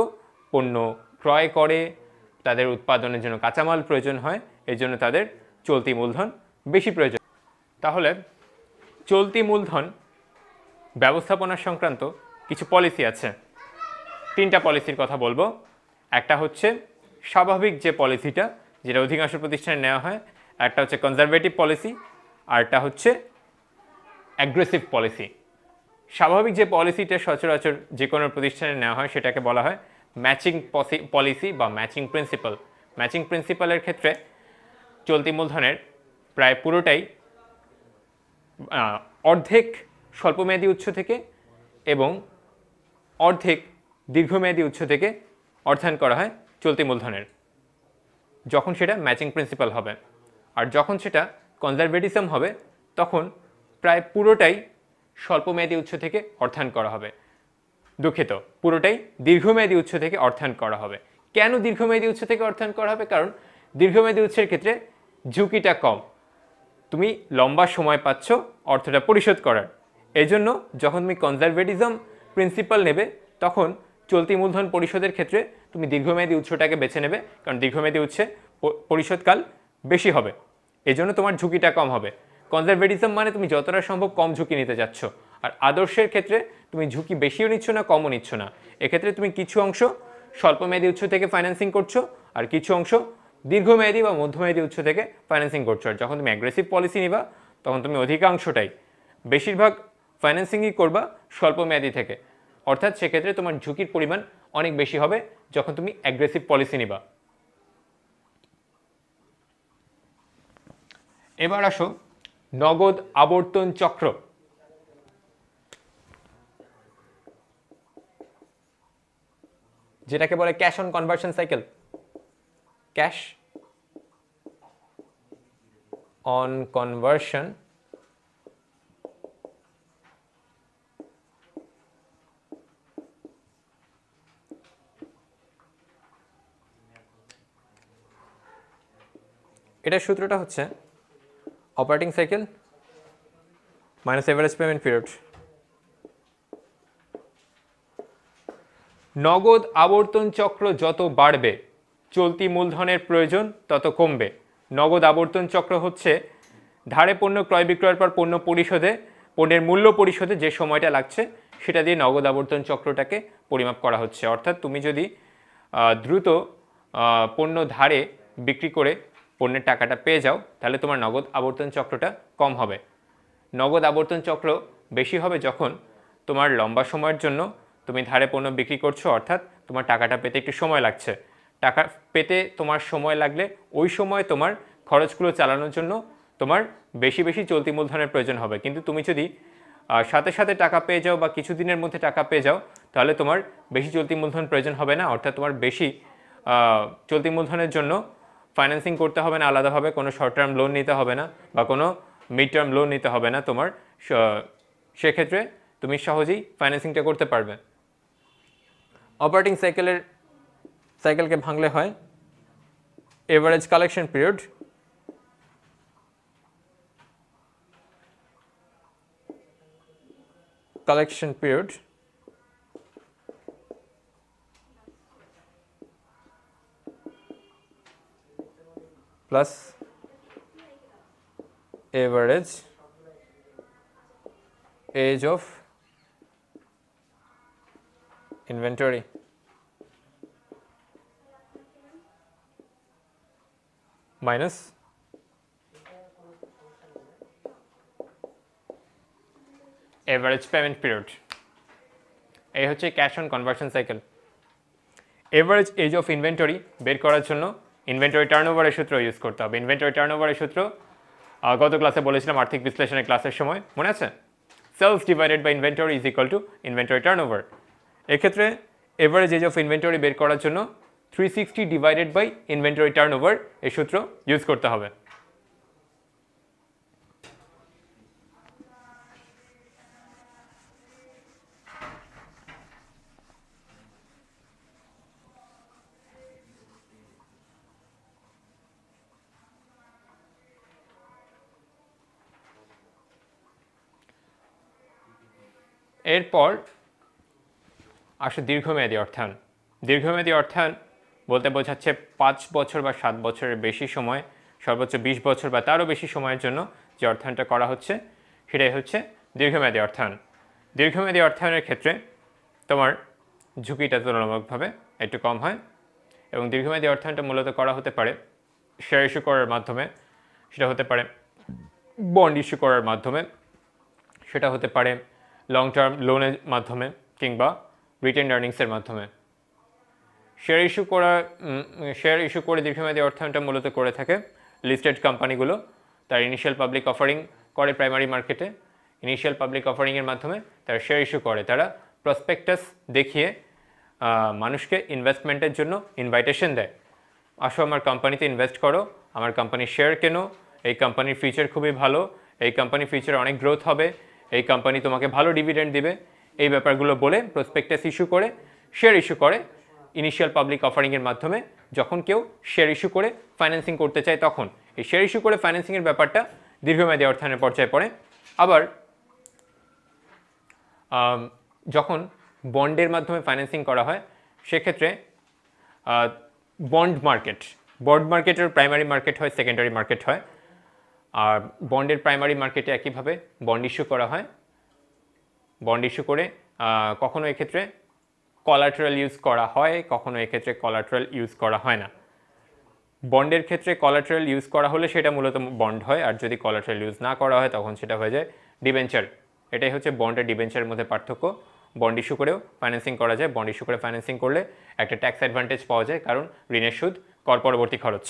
পণ্য ক্রয় করে, তাদের উৎপাদনের জন্য কাঁচামাল প্রয়োজন হয়, এই জন্য তাদের চলতি মূলধন বেশি প্রয়োজন। তাহলে চলতি মূলধন ব্যবস্থাপনা সংক্রান্ত কিছু পলিসি আছে, 3টা পলিসির কথা বলবো। একটা হচ্ছে স্বাভাবিক যে পলিসিটা, যেটা অধিকাংশ প্রতিষ্ঠানে নেওয়া হয়, একটা হচ্ছে কনজারভেটিভ পলিসি, আর একটা হচ্ছে অ্যাগ্রেসিভ পলিসি। স্বাভাবিক যে পলিসিটা সচরাচর যে কোনো প্রতিষ্ঠানে নেওয়া হয় সেটাকে বলা হয় ম্যাচিং পলিসি বা ম্যাচিং প্রিন্সিপাল। ম্যাচিং প্রিন্সিপালের ক্ষেত্রে চলতি মূলধনের প্রায় পুরোটাই অর্ধেক স্বল্পমেয়াদী উৎস থেকে এবং অর্ধেক দীর্ঘমেয়াদী উৎস থেকে অর্থায়ন করা হয় চলতি মূলধনের, যখন সেটা ম্যাচিং প্রিন্সিপাল হবে। আর যখন সেটা কনজারভেটিজম হবে তখন প্রায় পুরোটাই স্বল্পমেয়াদী উৎস থেকে অর্থায়ন করা হবে। দুঃখিত, পুরোটাই দীর্ঘমেয়াদী উৎস থেকে অর্থায়ন করা হবে। কেন দীর্ঘমেয়াদী উৎস থেকে অর্থায়ন করা হবে? কারণ দীর্ঘমেয়াদী উৎসের ক্ষেত্রে ঝুঁকিটা কম, তুমি লম্বা সময় পাচ্ছ অর্থটা পরিশোধ করার। এই জন্য যখন তুমি কনজারভেটিজম প্রিন্সিপাল নেবে তখন চলতি মূলধন পরিশোধের ক্ষেত্রে তুমি দীর্ঘমেয়াদী উৎসটাকে বেছে নেবে, কারণ দীর্ঘমেয়াদী উৎসে পরিশোধকাল বেশি হবে, এই জন্য তোমার ঝুঁকিটা কম হবে। কনজারভেটিজম মানে তুমি যতটা সম্ভব কম ঝুঁকি নিতে যাচ্ছ, আর আদর্শের ক্ষেত্রে তুমি ঝুঁকি বেশিও নিচ্ছ না কমও নিচ্ছ না। এক্ষেত্রে তুমি কিছু অংশ স্বল্পমেয়াদী উৎস থেকে ফাইন্যান্সিং করছো আর কিছু অংশ দীর্ঘমেয়াদী বা মধ্যমেয়াদী উৎস থেকে ফাইন্যান্সিং করছো। আর যখন তুমি অ্যাগ্রেসিভ পলিসি নিবা তখন তুমি অধিকাংশটাই বেশিরভাগ ফাইন্যান্সিংই করবা স্বল্পমেয়াদী থেকে, অর্থাৎ সেক্ষেত্রে তোমার ঝুঁকির পরিমাণ অনেক বেশি হবে যখন তুমি অ্যাগ্রেসিভ পলিসি নিবা। এবার আসো নগদ আবর্তন চক্র। যেটাকে বলে cash on conversion cycle. Cash on conversion এটার সূত্রটা হচ্ছে operating cycle minus average payment period. নগদ আবর্তন চক্র যত বাড়বে চলতি মূলধনের প্রয়োজন তত কমবে। নগদ আবর্তন চক্র হচ্ছে ধারে পণ্য ক্রয় বিক্রয়ের পর পণ্য পরিশোধে, পণ্যের মূল্য পরিশোধে যে সময়টা লাগছে সেটা দিয়ে নগদ আবর্তন চক্রটাকে পরিমাপ করা হচ্ছে। অর্থাৎ তুমি যদি দ্রুত পণ্য ধারে বিক্রি করে পণ্যের টাকাটা পেয়ে যাও তাহলে তোমার নগদ আবর্তন চক্রটা কম হবে। নগদ আবর্তন চক্র বেশি হবে যখন তোমার লম্বা সময়ের জন্য তুমি ধারে পণ্য বিক্রি করছো, অর্থাৎ তোমার টাকাটা পেতে একটু সময় লাগছে। টাকা পেতে তোমার সময় লাগলে ওই সময় তোমার খরচগুলো চালানোর জন্য তোমার বেশি বেশি চলতি মূলধনের প্রয়োজন হবে। কিন্তু তুমি যদি সাথে সাথে টাকা পেয়ে যাও বা কিছুদিনের মধ্যে টাকা পেয়ে যাও তাহলে তোমার বেশি চলতি মূলধন প্রয়োজন হবে না, অর্থাৎ তোমার বেশি চলতি মূলধনের জন্য ফাইন্যান্সিং করতে হবে না আলাদাভাবে, কোনো শর্ট টার্ম লোন নিতে হবে না বা কোনো মিড টার্ম লোন নিতে হবে না তোমার। সেক্ষেত্রে তুমি সহজেই ফাইন্যান্সিংটা করতে পারবে। অপারেটিং সাইকেলকে ভাঙলে হয় average collection period plus average age of inventory minus average payment period. এই হচ্ছে cash on conversion cycle. Average age of inventory বের করার জন্য ইনভেন্টরি টার্নওভারের সূত্র ইউজ করতে হবে। ইনভেন্টরি টার্নওভারের সূত্র গত ক্লাসে বলেছিলাম আর্থিক বিশ্লেষণের ক্লাসের সময়, মনে আছে? Sales divided by inventory is equal to inventory turnover. এক্ষেত্রে এভারেজ এজ অফ ইনভেন্টরি বের করার জন্য 360 ডিভাইডেড বাই ইনভেন্টরি টার্নওভার এই সূত্র ইউজ করতে হবে। এরপর আসে দীর্ঘমেয়াদী অর্থায়ন। দীর্ঘমেয়াদী অর্থায়ন বলতে বোঝাচ্ছে 5 বছর বা 7 বছরের বেশি সময়, সর্বোচ্চ 20 বছর বা তারও বেশি সময়ের জন্য যে অর্থায়নটা করা হচ্ছে সেটাই হচ্ছে দীর্ঘমেয়াদী অর্থায়ন। দীর্ঘমেয়াদী অর্থায়নের ক্ষেত্রে তোমার ঝুঁকিটা তুলনামূলকভাবে একটু কম হয়, এবং দীর্ঘমেয়াদী অর্থায়নটা মূলত করা হতে পারে শেয়ার ইস্যু করার মাধ্যমে, সেটা হতে পারে বন্ড ইস্যু করার মাধ্যমে, সেটা হতে পারে লং টার্ম লোনের মাধ্যমে কিংবা রিটেন্ড আর্নিংসের মাধ্যমে। শেয়ার ইস্যু করে দীর্ঘমেয়াদী অর্থায়নটা মূলত করে থাকে লিস্টেড কোম্পানিগুলো। তার ইনিশিয়াল পাবলিক অফারিং করে প্রাইমারি মার্কেটে, ইনিশিয়াল পাবলিক অফারিংয়ের মাধ্যমে তারা শেয়ার ইস্যু করে, তারা প্রসপেক্টাস দেখিয়ে মানুষকে ইনভেস্টমেন্টের জন্য ইনভাইটেশন দেয়, আসো আমার কোম্পানিতে ইনভেস্ট করো, আমার কোম্পানির শেয়ার কেনো, এই কোম্পানির ফিউচার খুবই ভালো, এই কোম্পানির ফিউচারে অনেক গ্রোথ হবে, এই কোম্পানি তোমাকে ভালো ডিভিডেন্ড দিবে, এই ব্যাপারগুলো বলে প্রসপেক্টাস ইস্যু করে শেয়ার ইস্যু করে ইনিশিয়াল পাবলিক অফারিংয়ের মাধ্যমে। যখন কেউ শেয়ার ইস্যু করে ফাইন্যান্সিং করতে চায় তখন এই শেয়ার ইস্যু করে ফাইন্যান্সিংয়ের ব্যাপারটা দীর্ঘমেয়াদী অর্থায়নের পর্যায়ে পড়ে। আবার যখন বন্ডের মাধ্যমে ফাইন্যান্সিং করা হয় সেক্ষেত্রে বন্ড মার্কেটের প্রাইমারি মার্কেট হয়, সেকেন্ডারি মার্কেট হয়। আর বন্ডের প্রাইমারি মার্কেটে একইভাবে বন্ড ইস্যু করা হয়। বন্ড ইস্যু করে কখনো এক্ষেত্রে কলাটারাল ইউজ করা হয়, কখনো এক্ষেত্রে কলাটারাল ইউজ করা হয় না। বন্ডের ক্ষেত্রে কলাটারাল ইউজ করা হলে সেটা মূলত বন্ড হয়, আর যদি কলাটারাল ইউজ না করা হয় তখন সেটা হয়ে যায় ডিবেঞ্চার। এটাই হচ্ছে বন্ড আর ডিবেঞ্চারের মধ্যে পার্থক্য। বন্ড ইস্যু করেও ফাইন্যান্সিং করা যায়, বন্ড ইস্যু করে ফাইন্যান্সিং করলে একটা ট্যাক্স অ্যাডভান্টেজ পাওয়া যায়, কারণ ঋণের সুদ কর পরবর্তী খরচ।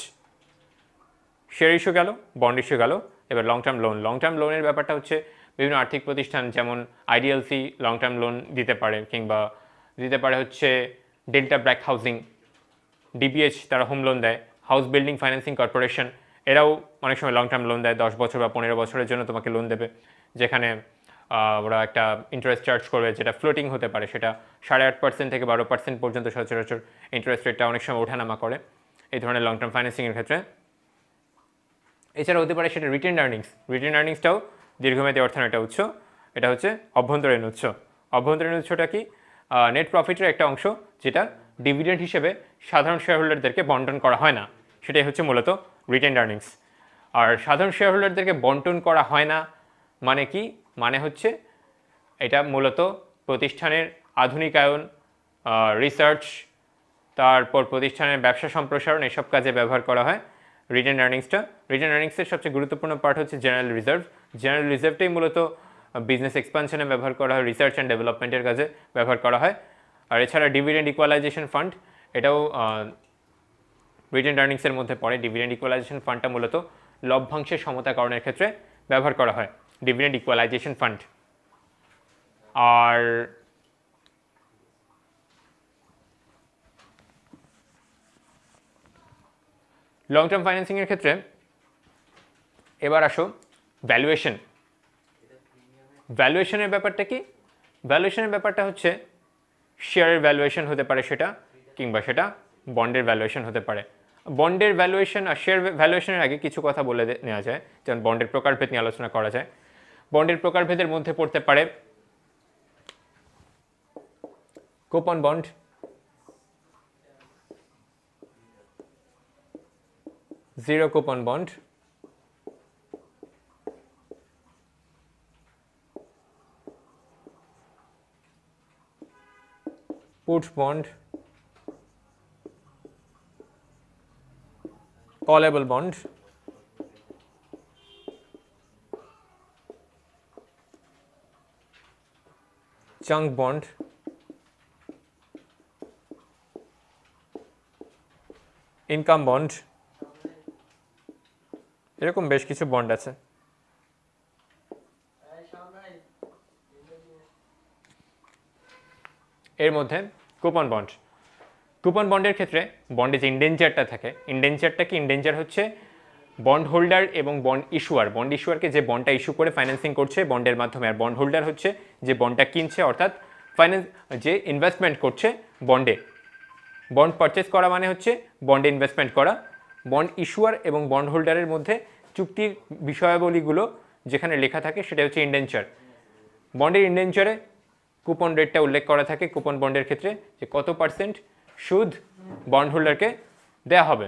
শেয়ার ইস্যু গেল, বন্ড ইস্যু গেল। এবার লং টার্ম লোনের ব্যাপারটা হচ্ছে বিভিন্ন আর্থিক প্রতিষ্ঠান যেমন আইডিএলসি লং টার্ম লোন দিতে পারে, কিংবা দিতে পারে হচ্ছে ডেল্টা ব্র্যাক হাউজিং, ডিবিএইচ তারা হোম লোন দেয়, হাউস বিল্ডিং ফাইন্যান্সিং কর্পোরেশন এরাও অনেক সময় লং টার্ম লোন দেয়, 10 বছর বা 15 বছরের জন্য তোমাকে লোন দেবে, যেখানে ওরা একটা ইন্টারেস্ট চার্জ করবে যেটা ফ্লোটিং হতে পারে, সেটা 8.5% থেকে 12% পর্যন্ত সচরাচর ইন্টারেস্ট রেটটা অনেক সময় ওঠানামা করে এই ধরনের লং টার্ম ফাইন্যান্সিংয়ের ক্ষেত্রে। এছাড়া হতে পারে সেটা রিটেন্ড আর্নিংসটাও দীর্ঘমেয়াদী অর্থায়নের একটা উৎস। এটা হচ্ছে অভ্যন্তরীণ উৎস। অভ্যন্তরীণ উৎসটা কি? নেট প্রফিটের একটা অংশ যেটা ডিভিডেন্ড হিসেবে সাধারণ শেয়ারহোল্ডারদেরকে বন্টন করা হয় না, সেটাই হচ্ছে মূলত রিটেন্ড আর্নিংস। আর সাধারণ শেয়ারহোল্ডারদেরকে বন্টন করা হয় না মানে কি? মানে হচ্ছে এটা মূলত প্রতিষ্ঠানের আধুনিকায়ন, রিসার্চ, তারপর প্রতিষ্ঠানের ব্যবসা সম্প্রসারণ, এসব কাজে ব্যবহার করা হয় রিটেন্ড আর্নিংসের সবচেয়ে গুরুত্বপূর্ণ পার্ট হচ্ছে জেনারেল রিজার্ভটাই মূলত বিজনেস এক্সপানশনে ব্যবহার করা হয়, রিসার্চ অ্যান্ড ডেভেলপমেন্টের কাজে ব্যবহার করা হয়। আর এছাড়া ডিভিডেন্ড ইকুয়ালাইজেশন ফান্ড, এটাও রিটেন্ড আর্নিংসের মধ্যে পড়ে। ডিভিডেন্ড ইকুয়ালাইজেশন ফান্ডটা মূলত লভ্যাংশের সমতাকরণের ক্ষেত্রে ব্যবহার করা হয়, ডিভিডেন্ড ইকুয়ালাইজেশন ফান্ড। আর লং টার্ম ফাইন্যান্সিংয়ের ক্ষেত্রে এবার আসো ভ্যালুয়েশনের ব্যাপারটা কি? ভ্যালুয়েশনের ব্যাপারটা হচ্ছে শেয়ারের ভ্যালুয়েশন হতে পারে সেটা, কিংবা সেটা বন্ডের ভ্যালুয়েশন হতে পারে। বন্ডের ভ্যালুয়েশন আর শেয়ার ভ্যালুয়েশনের আগে কিছু কথা বলে নেওয়া যায়, যেমন বন্ডের প্রকারভেদ নিয়ে আলোচনা করা যায়। বন্ডের প্রকারভেদের মধ্যে পড়তে পারে coupon bond, zero coupon bond, put bond, callable bond, junk bond, income bond, এরকম বেশ কিছু বন্ড আছে। এর মধ্যে কুপন বন্ডের ক্ষেত্রে বন্ডে যে ইন্ডেঞ্জারটা থাকে, ইন্ডেঞ্জারটা কি? ইন্ডেঞ্জার হচ্ছে বন্ড হোল্ডার এবং বন্ড ইস্যুয়ারকে যে বন্ডটা ইস্যু করে ফাইন্যান্সিং করছে বন্ডের মাধ্যমে, আর বন্ড হোল্ডার হচ্ছে যে বন্ডটা কিনছে, অর্থাৎ যে ইনভেস্টমেন্ট করছে বন্ডে। বন্ড পারচেস করা মানে হচ্ছে বন্ডে ইনভেস্টমেন্ট করা। বন্ড ইস্যুয়ার এবং বন্ড হোল্ডারের মধ্যে চুক্তির বিষয়াবলীগুলো যেখানে লেখা থাকে সেটা হচ্ছে ইন্ডেঞ্চার। বন্ডের ইন্ডেঞ্চারে কুপন রেটটা উল্লেখ করা থাকে কুপন বন্ডের ক্ষেত্রে, যে কত % সুদ বন্ড হোল্ডারকে দেওয়া হবে।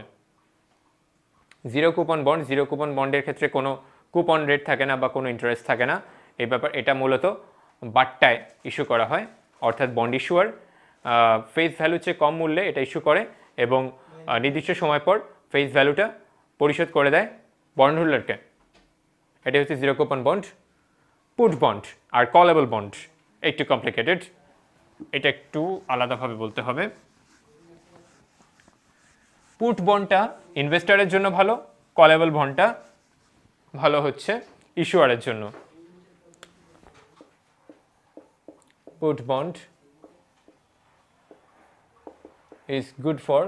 জিরো কুপন বন্ডের ক্ষেত্রে কোনো কুপন রেট থাকে না বা কোনো ইন্টারেস্ট থাকে না। এই ব্যাপার এটা মূলত বাট্টায় ইস্যু করা হয়, অর্থাৎ বন্ড ইস্যুয়ার ফেস ভ্যালুর চেয়ে কম মূল্যে এটা ইস্যু করে এবং নির্দিষ্ট সময় পর ফেস ভ্যালুটা পরিশোধ করে দেয় বন্ড হোল্ডারকে। এটা হচ্ছে zero coupon bond. Put bond আর কলেবল বন্ড একটু কমপ্লিকেটেড, এটা একটু আলাদাভাবে বলতে হবে। পুট বন্ডটা ইনভেস্টরের জন্য ভালো, কলেবল বন্ডটা ভালো হচ্ছে ইস্যুয়ারের জন্য। Put bond is good for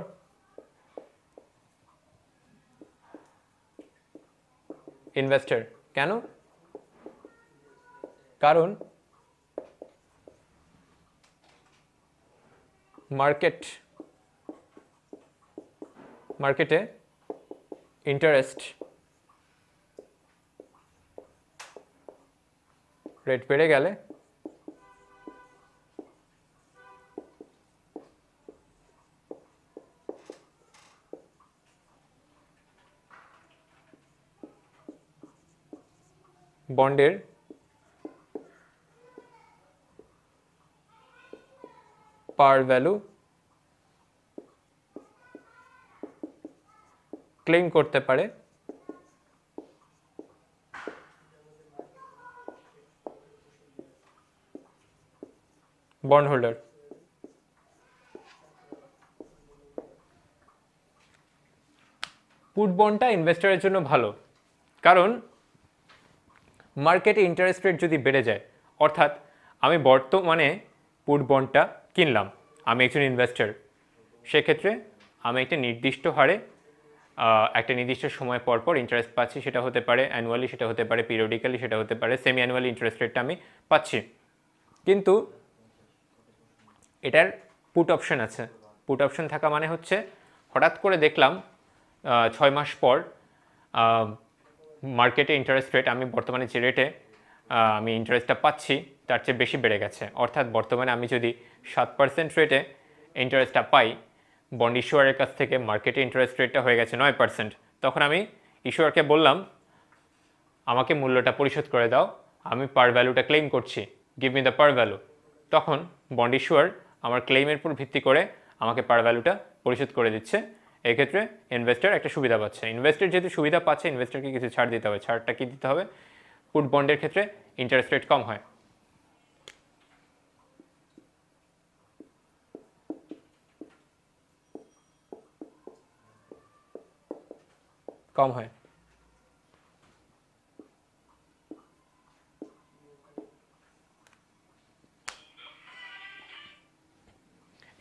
investor। কেন? কারণ মার্কেটে ইন্টারেস্ট রেট বেড়ে গেলে বন্ডের পার ভ্যালু ক্লেম করতে পারে বন্ড হোল্ডার। পুট বন্ডটা ইনভেস্টরের জন্য ভালো, কারণ মার্কেটে ইন্টারেস্ট রেট যদি বেড়ে যায়, অর্থাৎ আমি বর্তমানে পুট বন্ডটা কিনলাম, আমি একজন ইনভেস্টর, সেক্ষেত্রে আমি একটা নির্দিষ্ট হারে একটা নির্দিষ্ট সময় পর পর ইন্টারেস্ট পাচ্ছি। সেটা হতে পারে অ্যানুয়ালি, সেটা হতে পারে পিরিয়ডিক্যালি, সেটা হতে পারে সেমি অ্যানুয়ালি ইন্টারেস্ট রেটটা আমি পাচ্ছি। কিন্তু এটার পুট অপশন আছে। পুট অপশন থাকা মানে হচ্ছে হঠাৎ করে দেখলাম 6 মাস পর মার্কেটে ইন্টারেস্ট রেট আমি বর্তমানে যে রেটে আমি ইন্টারেস্টটা পাচ্ছি তার চেয়ে বেশি বেড়ে গেছে। অর্থাৎ বর্তমানে আমি যদি 7% রেটে ইন্টারেস্টটা পাই, বন্ড ইস্যুয়ারের কাছ থেকে মার্কেটে ইন্টারেস্ট রেটটা হয়ে গেছে 9%, তখন আমি ইস্যুয়ারকে বললাম আমাকে মূল্যটা পরিশোধ করে দাও, আমি পার ভ্যালুটা ক্লেম করছি, give me the par value. তখন বন্ড ইস্যুয়ার আমার ক্লেমের উপর ভিত্তি করে আমাকে পার ভ্যালুটা পরিশোধ করে দিচ্ছে। এক্ষেত্রে ইনভেস্টর একটা সুবিধা পাচ্ছে। ইনভেস্টর যেহেতু সুবিধা পাচ্ছে, ইনভেস্টরকে কিছু ছাড় দিতে হবে। ছাড়টা কি দিতে হবে? পুট বন্ডের ক্ষেত্রে ইন্টারেস্ট রেট কম হয়।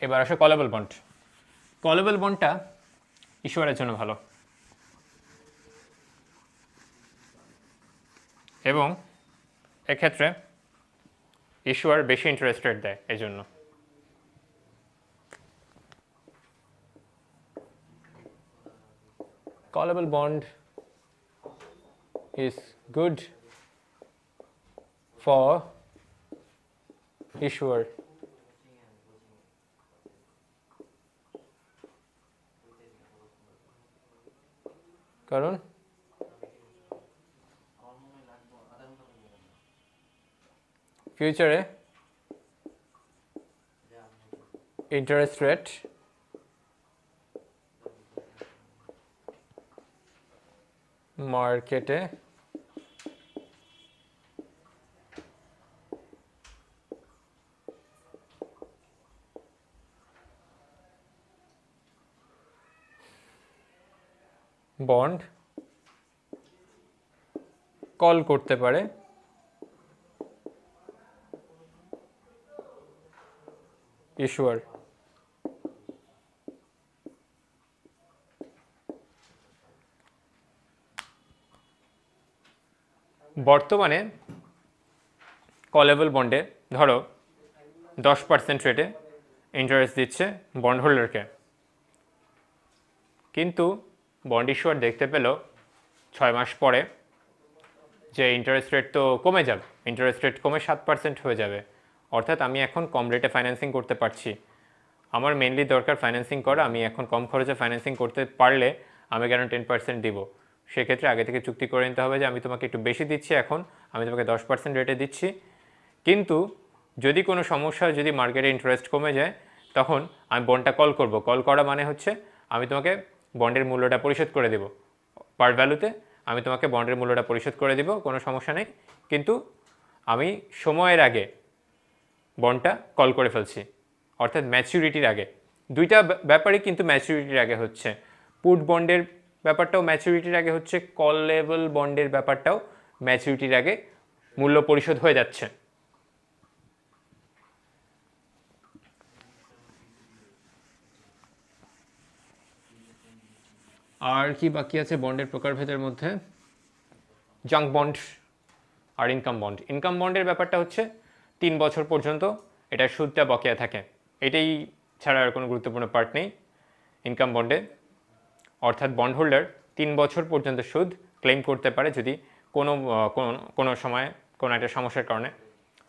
এবার আসে কলেবল বন্ড। কলেবল বন্ডটা ইস্যুয়ারের জন্য ভালো, এবং এক্ষেত্রে ইস্যুয়ার বেশি ইন্টারেস্ট রেট দেয়। এই জন্য callable bond is good for issuer। কারণ ফিউচারে ইন্টারেস্ট রেট মার্কেটে বন্ড কল করতে পারে ইস্যুয়ার। বর্তমানে কলেবল বন্ডে ধরো 10% রেটে ইন্টারেস্ট দিচ্ছে বন্ড হোল্ডারকে, কিন্তু বন্ড ইস্যুয়ার দেখতে পেল 6 মাস পরে যে ইন্টারেস্ট রেট তো কমে যাবে, ইন্টারেস্ট রেট কমে 7% হয়ে যাবে। অর্থাৎ আমি এখন কম রেটে ফাইন্যান্সিং করতে পারছি। আমার মেনলি দরকার ফাইন্যান্সিং করা, আমি এখন কম খরচে ফাইন্যান্সিং করতে পারলে আমি কেন 10% দিব? সেক্ষেত্রে আগে থেকে চুক্তি করে নিতে হবে যে আমি তোমাকে একটু বেশি দিচ্ছি, এখন আমি তোমাকে 10% রেটে দিচ্ছি, কিন্তু যদি কোনো সমস্যা, যদি মার্কেটে ইন্টারেস্ট কমে যায়, তখন আমি বন্ডটা কল করব। কল করা মানে হচ্ছে আমি তোমাকে বন্ডের মূল্যটা পরিশোধ করে দেব, পার ভ্যালুতে আমি তোমাকে বন্ডের মূল্যটা পরিশোধ করে দেব, কোনো সমস্যা নেই, কিন্তু আমি সময়ের আগে বন্ডটা কল করে ফেলছি, অর্থাৎ ম্যাচুরিটির আগে। দুইটা ব্যাপারই কিন্তু ম্যাচুরিটির আগে হচ্ছে, পুট বন্ডের ব্যাপারটাও ম্যাচুরিটির আগে হচ্ছে, কলেবল বন্ডের ব্যাপারটাও ম্যাচুরিটির আগে মূল্য পরিশোধ হয়ে যাচ্ছে। আর কি বাকি আছে বন্ডের প্রকারভেদের মধ্যে? জাঙ্ক বন্ড আর ইনকাম বন্ড। ইনকাম বন্ডের ব্যাপারটা হচ্ছে 3 বছর পর্যন্ত এটার সুদটা বকেয়া থাকে, এটাই ছাড়া আর কোনো গুরুত্বপূর্ণ পার্ট নেই ইনকাম বন্ডে। অর্থাৎ বন্ড হোল্ডার 3 বছর পর্যন্ত সুদ ক্লেম করতে পারে যদি কোনো সময় কোনো একটা সমস্যার কারণে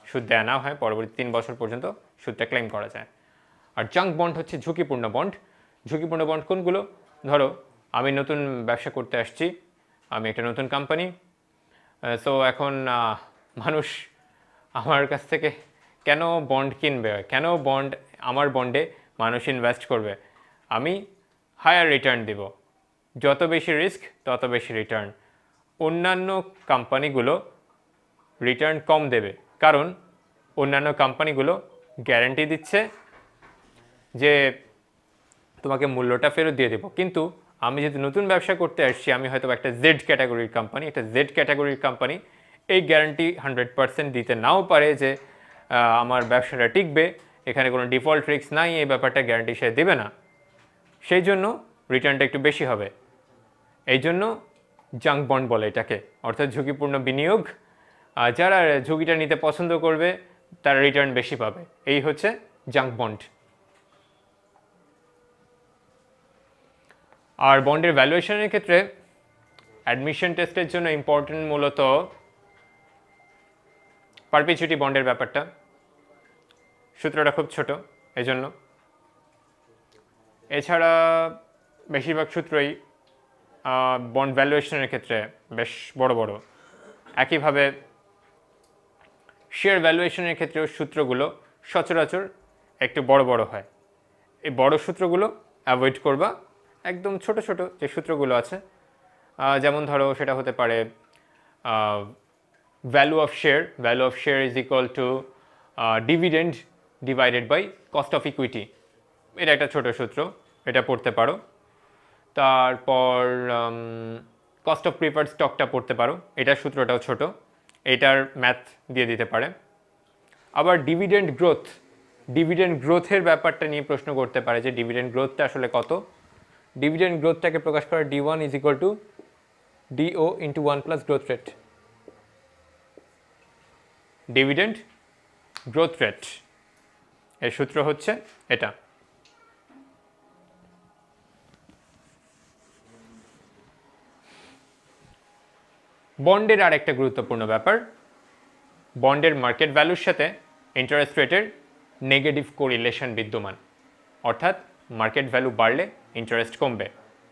সুদ দেওয়া না হয়, পরবর্তী 3 বছর পর্যন্ত সুদটা ক্লেম করা যায়। আর জাঙ্ক বন্ড হচ্ছে ঝুঁকিপূর্ণ বন্ড। ঝুঁকিপূর্ণ বন্ড কোনগুলো? ধরো আমি নতুন ব্যবসা করতে আসছি, আমি একটা নতুন কোম্পানি, সো এখন মানুষ আমার কাছ থেকে কেন বন্ড কিনবে, কেন আমার বন্ডে মানুষ ইনভেস্ট করবে? আমি হায়ার রিটার্ন দেব, যত বেশি রিস্ক তত বেশি রিটার্ন। অন্যান্য কোম্পানিগুলো রিটার্ন কম দেবে, কারণ অন্যান্য কোম্পানিগুলো গ্যারান্টি দিচ্ছে যে তোমাকে মূল্যটা ফেরত দিয়ে দেবো, কিন্তু আমি যেহেতু নতুন ব্যবসা করতে আসছি, আমি হয়তো একটা জেড ক্যাটাগরির কোম্পানি, একটা জেড ক্যাটাগরির কোম্পানি এই গ্যারান্টি 100% দিতে নাও পারে যে আমার ব্যবসাটা টিকবে, এখানে কোনো ডিফল্ট রিস্ক নাই, এই ব্যাপারটা গ্যারান্টি সে দেবে না, সেই জন্য রিটার্নটা একটু বেশি হবে। এই জন্য জাঙ্ক বন্ড বলে এটাকে, অর্থাৎ ঝুঁকিপূর্ণ বিনিয়োগ। যারা ঝুঁকিটা নিতে পছন্দ করবে তারা রিটার্ন বেশি পাবে, এই হচ্ছে জাঙ্ক বন্ড। আর বন্ডের ভ্যালুয়েশনের ক্ষেত্রে অ্যাডমিশন টেস্টের জন্য ইম্পর্টেন্ট মূলত পারপিচুইটি বন্ডের ব্যাপারটা, সূত্রটা খুব ছোট এজন্য। এছাড়া বেশিরভাগ সূত্রই বন্ড ভ্যালুয়েশনের ক্ষেত্রে বেশ বড় বড়। একইভাবে শেয়ার ভ্যালুয়েশনের ক্ষেত্রেও সূত্রগুলো সচরাচর একটু বড় বড় হয়, এই বড় সূত্রগুলো অ্যাভয়েড করবা, একদম ছোট ছোট যে সূত্রগুলো আছে, যেমন ধরো সেটা হতে পারে value of share is equal to dividend divided by cost of equity, এটা একটা ছোট সূত্র, এটা পড়তে পারো। তারপর কস্ট অফ প্রিফার্ড স্টকটা পড়তে পারো, এটার সূত্রটাও ছোট, এটার ম্যাথ দিয়ে দিতে পারে। আবার ডিভিডেন্ড গ্রোথের ব্যাপারটা নিয়ে প্রশ্ন করতে পারে যে ডিভিডেন্ড গ্রোথটা আসলে কত। ডিভিডেন্ড গ্রোথটাকে প্রকাশ করে D1 is equal two DO into 1 plus growth rate. Dividend growth rate এর সূত্র হচ্ছে এটা। বন্ডের আর একটা গুরুত্বপূর্ণ ব্যাপার, বন্ডের মার্কেট ভ্যালুর সাথে ইন্টারেস্ট রেটের নেগেটিভ কোরিলেশন বিদ্যমান, অর্থাৎ মার্কেট ভ্যালু বাড়লে ইন্টারেস্ট কমবে,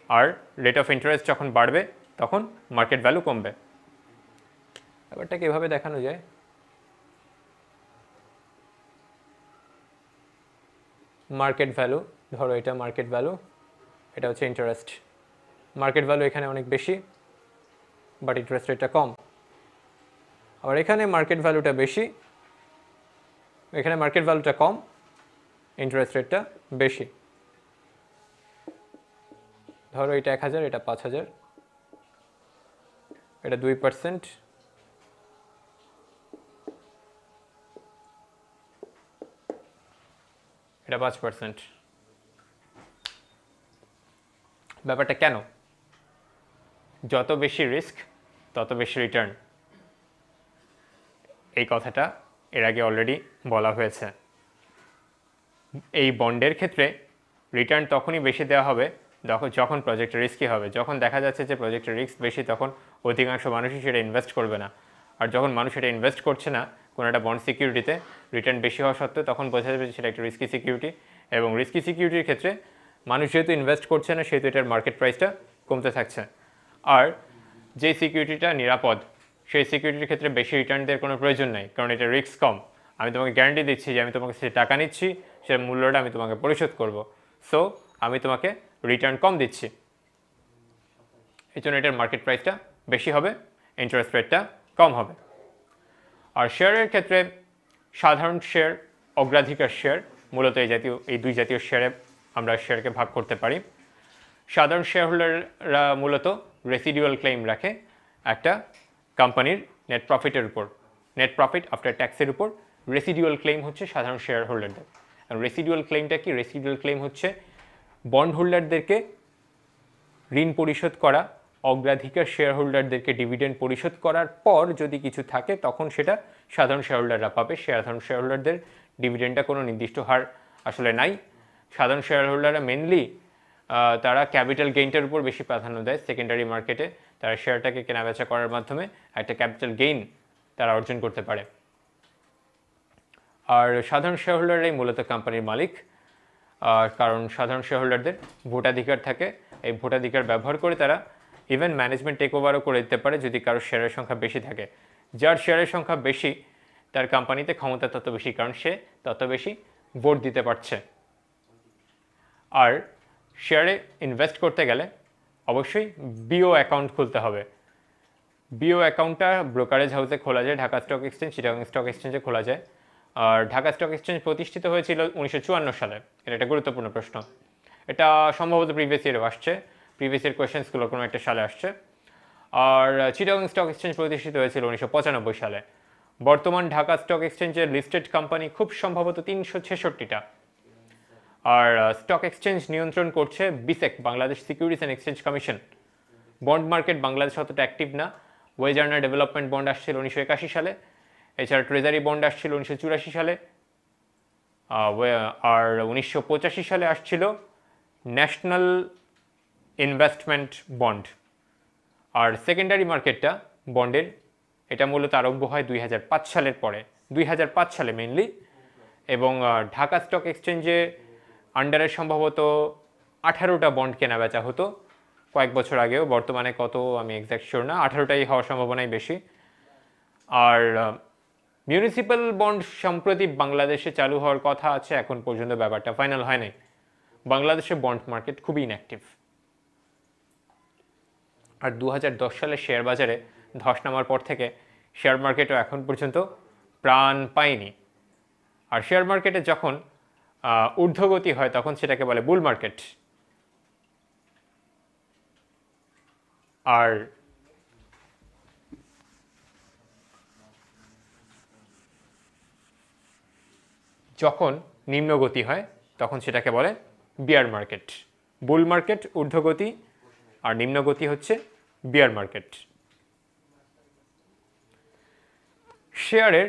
আর রেট অফ ইন্টারেস্ট যখন বাড়বে তখন মার্কেট ভ্যালু কমবে। ব্যাপারটাকে এভাবে দেখানো যায়, মার্কেট ভ্যালু, ধরো এটা মার্কেট ভ্যালু, এটা হচ্ছে ইন্টারেস্ট। মার্কেট ভ্যালু এখানে অনেক বেশি বাট ইন্টারেস্ট রেটটা কম, আবার এখানে মার্কেট ভ্যালুটা বেশি, এখানে মার্কেট ভ্যালুটা কম, ইন্টারেস্ট রেটটা বেশি। ধরো এটা 1000, এটা 5000, এটা 2%, এটা 5%। ব্যাপারটা কেন? যত বেশি রিস্ক তত বেশি রিটার্ন, এই কথাটা এর আগে অলরেডি বলা হয়েছে। এই বন্ডের ক্ষেত্রে রিটার্ন তখনই বেশি দেওয়া হবে যখন প্রজেক্টটা রিস্কি হবে, যখন দেখা যাচ্ছে যে প্রজেক্টের রিস্ক বেশি, তখন অধিকাংশ মানুষই সেটা ইনভেস্ট করবে না। আর যখন মানুষ সেটা ইনভেস্ট করছে না কোনো একটা বন্ড সিকিউরিটিতে, রিটার্ন বেশি হওয়া সত্ত্বেও, তখন বোঝা যাবে যে সেটা একটা রিস্কি সিকিউরিটি, এবং রিস্কি সিকিউরিটির ক্ষেত্রে মানুষ যেহেতু ইনভেস্ট করছে না সেহেতু এটার মার্কেট প্রাইসটা কমতে থাকছে। আর যে সিকিউরিটিটা নিরাপদ সেই সিকিউরিটির ক্ষেত্রে বেশি রিটার্ন দেওয়ার কোনো প্রয়োজন নেই, কারণ এটা রিস্ক কম। আমি তোমাকে গ্যারান্টি দিচ্ছি যে আমি তোমাকে সে টাকা নিচ্ছি, সে মূল্যটা আমি তোমাকে পরিশোধ করব, সো আমি তোমাকে রিটার্ন কম দিচ্ছি, এই জন্য এটার মার্কেট প্রাইসটা বেশি হবে, ইন্টারেস্ট রেটটা কম হবে। আর শেয়ারের ক্ষেত্রে সাধারণ শেয়ার, অগ্রাধিকার শেয়ার, মূলত এই দুই জাতীয় শেয়ারে আমরা শেয়ারকে ভাগ করতে পারি। সাধারণ শেয়ারহোল্ডাররা মূলত রেসিডুয়াল ক্লেম রাখে একটা কোম্পানির নেট প্রফিটের উপর, নেট প্রফিট আফটার ট্যাক্সের উপর রেসিডুয়াল ক্লেম হচ্ছে সাধারণ শেয়ার হোল্ডারদের। রেসিডুয়াল ক্লেমটা কি? রেসিডুয়াল ক্লেম হচ্ছে বন্ড হোল্ডারদেরকে ঋণ পরিশোধ করা, অগ্রাধিকার শেয়ার হোল্ডারদেরকে ডিভিডেন্ড পরিশোধ করার পর যদি কিছু থাকে তখন সেটা সাধারণ শেয়ার হোল্ডাররা পাবে। সাধারণ শেয়ার হোল্ডারদের ডিভিডেন্ডটা কোনো নির্দিষ্ট হার আসলে নাই। সাধারণ শেয়ার হোল্ডাররা মেনলি তারা ক্যাপিটাল গেইনটার উপর বেশি প্রাধান্য দেয়। সেকেন্ডারি মার্কেটে তারা শেয়ারটাকে কেনাবেচা করার মাধ্যমে একটা ক্যাপিটাল গেইন তারা অর্জন করতে পারে। আর সাধারণ শেয়ার হোল্ডাররাই মূলত কোম্পানির মালিক, কারণ সাধারণ শেয়ার হোল্ডারদের ভোটাধিকার থাকে। এই ভোটাধিকার ব্যবহার করে তারা ইভেন ম্যানেজমেন্ট টেক ওভারও করে দিতে পারে যদি কারোর শেয়ারের সংখ্যা বেশি থাকে। যার শেয়ারের সংখ্যা বেশি তার কোম্পানিতে ক্ষমতা তত বেশি, কারণ সে তত বেশি ভোট দিতে পারছে। আর শেয়ারে ইনভেস্ট করতে গেলে অবশ্যই বিও অ্যাকাউন্ট খুলতে হবে। বিও অ্যাকাউন্টটা ব্রোকারেজ হাউসে খোলা যায়, Dhaka stock exchange, Chittagong stock এক্সচেঞ্জে খোলা যায়। আর ঢাকা স্টক এক্সচেঞ্জ প্রতিষ্ঠিত হয়েছিল 1954 সালে। এটা একটা গুরুত্বপূর্ণ প্রশ্ন, এটা সম্ভবত প্রিভিয়াস ইয়ারও আসছে, প্রিভিয়াস ইয়ার কোয়েশ্চেন্সগুলো কোনো একটা সালে আসছে। আর চিটাগং স্টক এক্সচেঞ্জ প্রতিষ্ঠিত হয়েছিল 1995 সালে। বর্তমান ঢাকা স্টক এক্সচেঞ্জের লিস্টেড কোম্পানি খুব সম্ভবত 366টা। আর স্টক এক্সচেঞ্জ নিয়ন্ত্রণ করছে বিসেক, Bangladesh securities and exchange commission. Bond market Bangladesh অতটা অ্যাক্টিভ না। ওয়েজার্নার ডেভেলপমেন্ট বন্ড আসছিল 1981 সালে, এছাড়া ট্রেজারি বন্ড আসছিল 1984 সালে, আর 1985 সালে আসছিল ন্যাশনাল ইনভেস্টমেন্ট বন্ড। আর সেকেন্ডারি মার্কেটটা বন্ডের, এটা মূলত আরম্ভ হয় 2005 সালের পরে, 2005 সালে মেনলি। এবং ঢাকা স্টক এক্সচেঞ্জে আন্ডারে সম্ভবত 18টা বন্ড কেনা বেচা হতো কয়েক বছর আগেও। বর্তমানে কত আমি এক্স্যাক্ট শিওর না, 18টাই হওয়ার সম্ভাবনাই বেশি। আর মিউনিসিপ্যাল বন্ড সম্প্রতি বাংলাদেশে চালু হওয়ার কথা আছে, এখন পর্যন্ত ব্যাপারটা ফাইনাল হয় নাই। বাংলাদেশে বন্ড মার্কেট খুবই ইনঅ্যাক্টিভ। আর 2010 সালে শেয়ার বাজারে ধস নামার পর থেকে শেয়ার মার্কেটও এখন পর্যন্ত প্রাণ পায়নি। আর শেয়ার মার্কেটে যখন ঊর্ধ্বগতি হয় তখন সেটাকে বলে বুল মার্কেট। আর যখন নিম্নগতি হয় তখন সেটাকে বলে বিয়ার মার্কেট। বুল মার্কেট ঊর্ধ্বগতি আর নিম্নগতি হচ্ছে বিয়ার মার্কেট। শেয়ারের,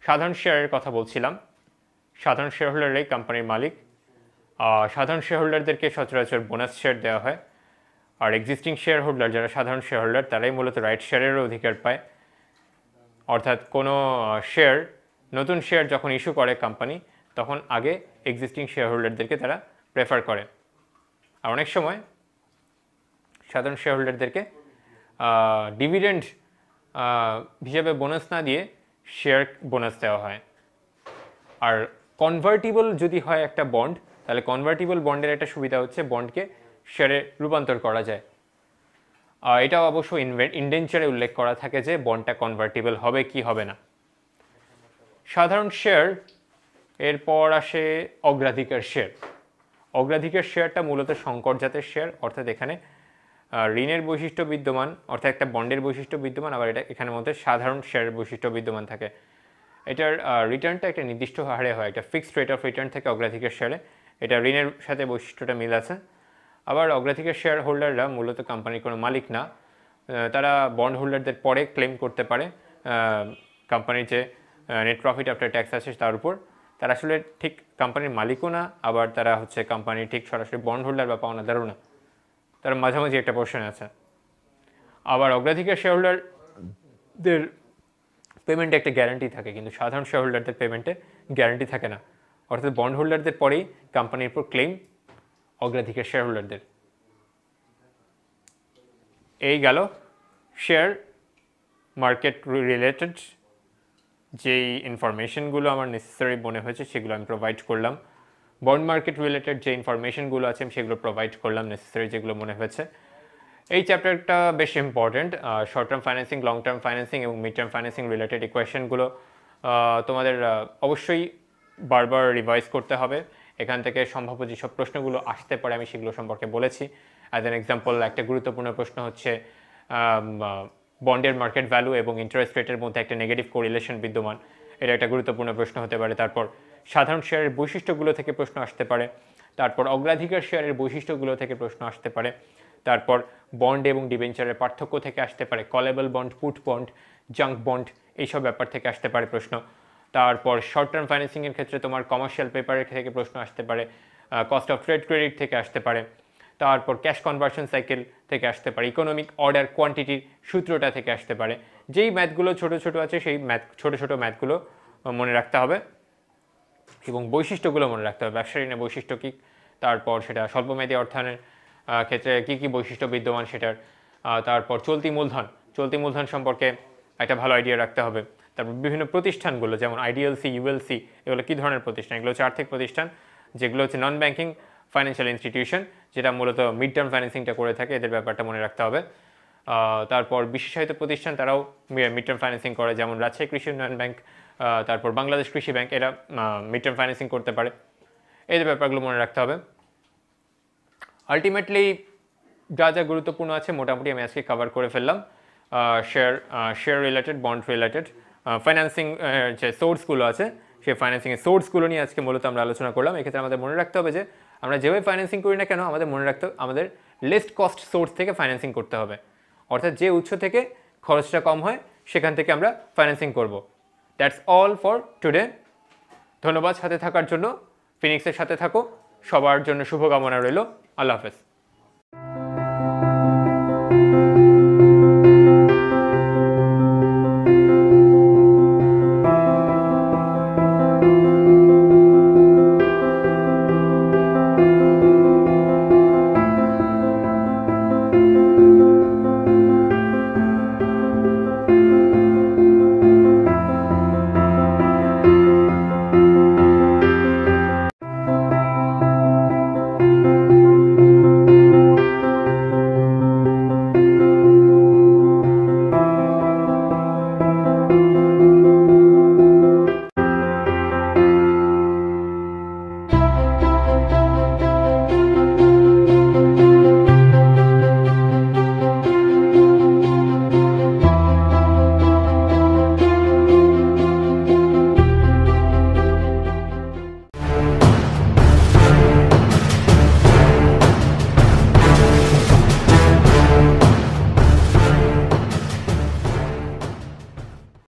সাধারণ শেয়ারের কথা বলছিলাম। সাধারণ শেয়ার হোল্ডাররাই কোম্পানির মালিক। সাধারণ শেয়ার হোল্ডারদেরকে সচরাচর বোনাস শেয়ার দেওয়া হয়। আর এক্সিস্টিং শেয়ার হোল্ডার, যারা সাধারণ শেয়ার হোল্ডার, তারাই মূলত রাইট শেয়ারেরও অধিকার পায়। অর্থাৎ কোনো শেয়ার, নতুন শেয়ার যখন ইস্যু করে কোম্পানি, তখন আগে এক্সিস্টিং শেয়ার হোল্ডারদেরকে তারা প্রেফার করে। আর অনেক সময় সাধারণ শেয়ার হোল্ডারদেরকে ডিভিডেন্ড হিসেবে বোনাস না দিয়ে শেয়ার বোনাস দেওয়া হয়। আর কনভার্টিবল যদি হয় একটা বন্ড, তাহলে কনভার্টিবল বন্ডের একটা সুবিধা হচ্ছে বন্ডকে শেয়ারে রূপান্তর করা যায়। এটাও অবশ্য ইনডেঞ্চারে উল্লেখ করা থাকে যে বন্ডটা কনভার্টিবল হবে কি হবে না। সাধারণ শেয়ার, এরপর আসে অগ্রাধিকার শেয়ার। অগ্রাধিকার শেয়ারটা মূলত সংকর জাতের শেয়ার, অর্থাৎ এখানে ঋণের বৈশিষ্ট্য বিদ্যমান, অর্থাৎ একটা বন্ডের বৈশিষ্ট্য বিদ্যমান, আবার এটা এখানের মধ্যে সাধারণ শেয়ারের বৈশিষ্ট্য বিদ্যমান থাকে। এটার রিটার্নটা একটা নির্দিষ্ট হারে হয়, একটা ফিক্সড রেট অফ রিটার্ন থাকে অগ্রাধিকার শেয়ারে। এটা ঋণের সাথে বৈশিষ্ট্যটা মিল আছে। আবার অগ্রাধিকার শেয়ার হোল্ডাররা মূলত কোম্পানির কোনো মালিক না, তারা বন্ড হোল্ডারদের পরে ক্লেম করতে পারে কোম্পানির যে নেট প্রফিট আফটার ট্যাক্স আছে তার উপর। তারা আসলে ঠিক কোম্পানির মালিকও না, আবার তারা হচ্ছে কোম্পানির ঠিক সরাসরি বন্ড হোল্ডার বা পাওনাদারও না, তার মাঝামাঝি একটা পোর্শন আছে। আবার অগ্রাধিকার শেয়ার হোল্ডারদের পেমেন্টে একটা গ্যারান্টি থাকে, কিন্তু সাধারণ শেয়ার হোল্ডারদের পেমেন্টে গ্যারান্টি থাকে না। অর্থাৎ বন্ড হোল্ডারদের পরেই কোম্পানির উপর ক্লেম অগ্রাধিকার শেয়ার হোল্ডারদের। এই গেল শেয়ার মার্কেট রিলেটেড যেই ইনফরমেশনগুলো আমার নেসেসারি মনে হয়েছে সেগুলো আমি প্রোভাইড করলাম। বন্ড মার্কেট রিলেটেড যে ইনফরমেশনগুলো আছে আমি সেগুলো প্রোভাইড করলাম, নেসেসারি যেগুলো মনে হয়েছে। এই চ্যাপ্টারটা বেশ important. Short term financing, long term financing এবং মিড টার্ম ফাইন্যান্সিং রিলেটেড ইকুয়েশনগুলো তোমাদের অবশ্যই বারবার রিভাইজ করতে হবে। এখান থেকে সম্ভাব্য যেসব প্রশ্নগুলো আসতে পারে আমি সেগুলো সম্পর্কে বলেছি। অ্যাজ অ্যান এক্সাম্পল, একটা গুরুত্বপূর্ণ প্রশ্ন হচ্ছে বন্ডের মার্কেট ভ্যালু এবং ইন্টারেস্ট রেটের মধ্যে একটা নেগেটিভ কোরিলেশন বিদ্যমান, এটা একটা গুরুত্বপূর্ণ প্রশ্ন হতে পারে। তারপর সাধারণ শেয়ারের বৈশিষ্ট্যগুলো থেকে প্রশ্ন আসতে পারে। তারপর অগ্রাধিকার শেয়ারের বৈশিষ্ট্যগুলো থেকে প্রশ্ন আসতে পারে। তারপর বন্ড এবং ডিবেঞ্চারের পার্থক্য থেকে আসতে পারে, callable bond, put bond, junk bond, এইসব ব্যাপার থেকে আসতে পারে প্রশ্ন। তারপর শর্ট টার্ম ফাইন্যান্সিংয়ের ক্ষেত্রে তোমার কমার্শিয়াল পেপারের থেকে প্রশ্ন আসতে পারে, কস্ট অফ ট্রেড ক্রেডিট থেকে আসতে পারে। তারপর ক্যাশ কনভার্সন সাইকেল থেকে আসতে পারে, ইকোনমিক অর্ডার কোয়ান্টিটির সূত্রটা থেকে আসতে পারে। যেই ম্যাথগুলো ছোট ছোট আছে সেই ছোট ম্যাথগুলো মনে রাখতে হবে এবং বৈশিষ্ট্যগুলো মনে রাখতে হবে। ব্যবসা ঋণের বৈশিষ্ট্য কী, তারপর সেটা স্বল্পমেয়াদী অর্থায়নের ক্ষেত্রে কী কী বৈশিষ্ট্য বিদ্যমান সেটার, তারপর চলতি মূলধন সম্পর্কে একটা ভালো আইডিয়া রাখতে হবে। তারপর বিভিন্ন প্রতিষ্ঠানগুলো যেমন আইডিএলসি, ইউএলসি, এগুলো কী ধরনের প্রতিষ্ঠান, এগুলো হচ্ছে আর্থিক প্রতিষ্ঠান যেগুলো হচ্ছে নন ব্যাংকিং ফাইন্যান্সিয়াল ইনস্টিটিউশন, যেটা মূলত মিড টার্ম ফাইন্যান্সিংটা করে থাকে, এদের ব্যাপারটা মনে রাখতে হবে। তারপর বিশেষায়িত প্রতিষ্ঠান, তারাও মিড টার্ম ফাইন্যান্সিং করে, যেমন রাজশাহী কৃষি উন্নয়ন ব্যাংক, তারপর বাংলাদেশ কৃষি ব্যাংক, এরা মিড টার্ম ফাইন্যান্সিং করতে পারে। এই ব্যাপারগুলো মনে রাখতে হবে। আলটিমেটলি যা গুরুত্বপূর্ণ আছে মোটামুটি আমি আজকে কভার করে ফেললাম। Share related, bond related, financing যে সোর্সগুলো আছে সেই ফাইন্যান্সিংয়ের সোর্সগুলো নিয়ে আজকে মূলত আমরা আলোচনা করলাম। এক্ষেত্রে আমাদের মনে রাখতে হবে যে আমরা যেভাবে ফাইন্যান্সিং করি না কেন, আমাদের মনে রাখতে হবে আমাদের লিস্ট কস্ট সোর্স থেকে ফাইন্যান্সিং করতে হবে, অর্থাৎ যে উৎস থেকে খরচটা কম হয় সেখান থেকে আমরা ফাইন্যান্সিং করব। That's all for today. ধন্যবাদ সাথে থাকার জন্য। ফিনিক্সের সাথে থাকো। সবার জন্য শুভকামনা রইল। আল্লাহ হাফেজ।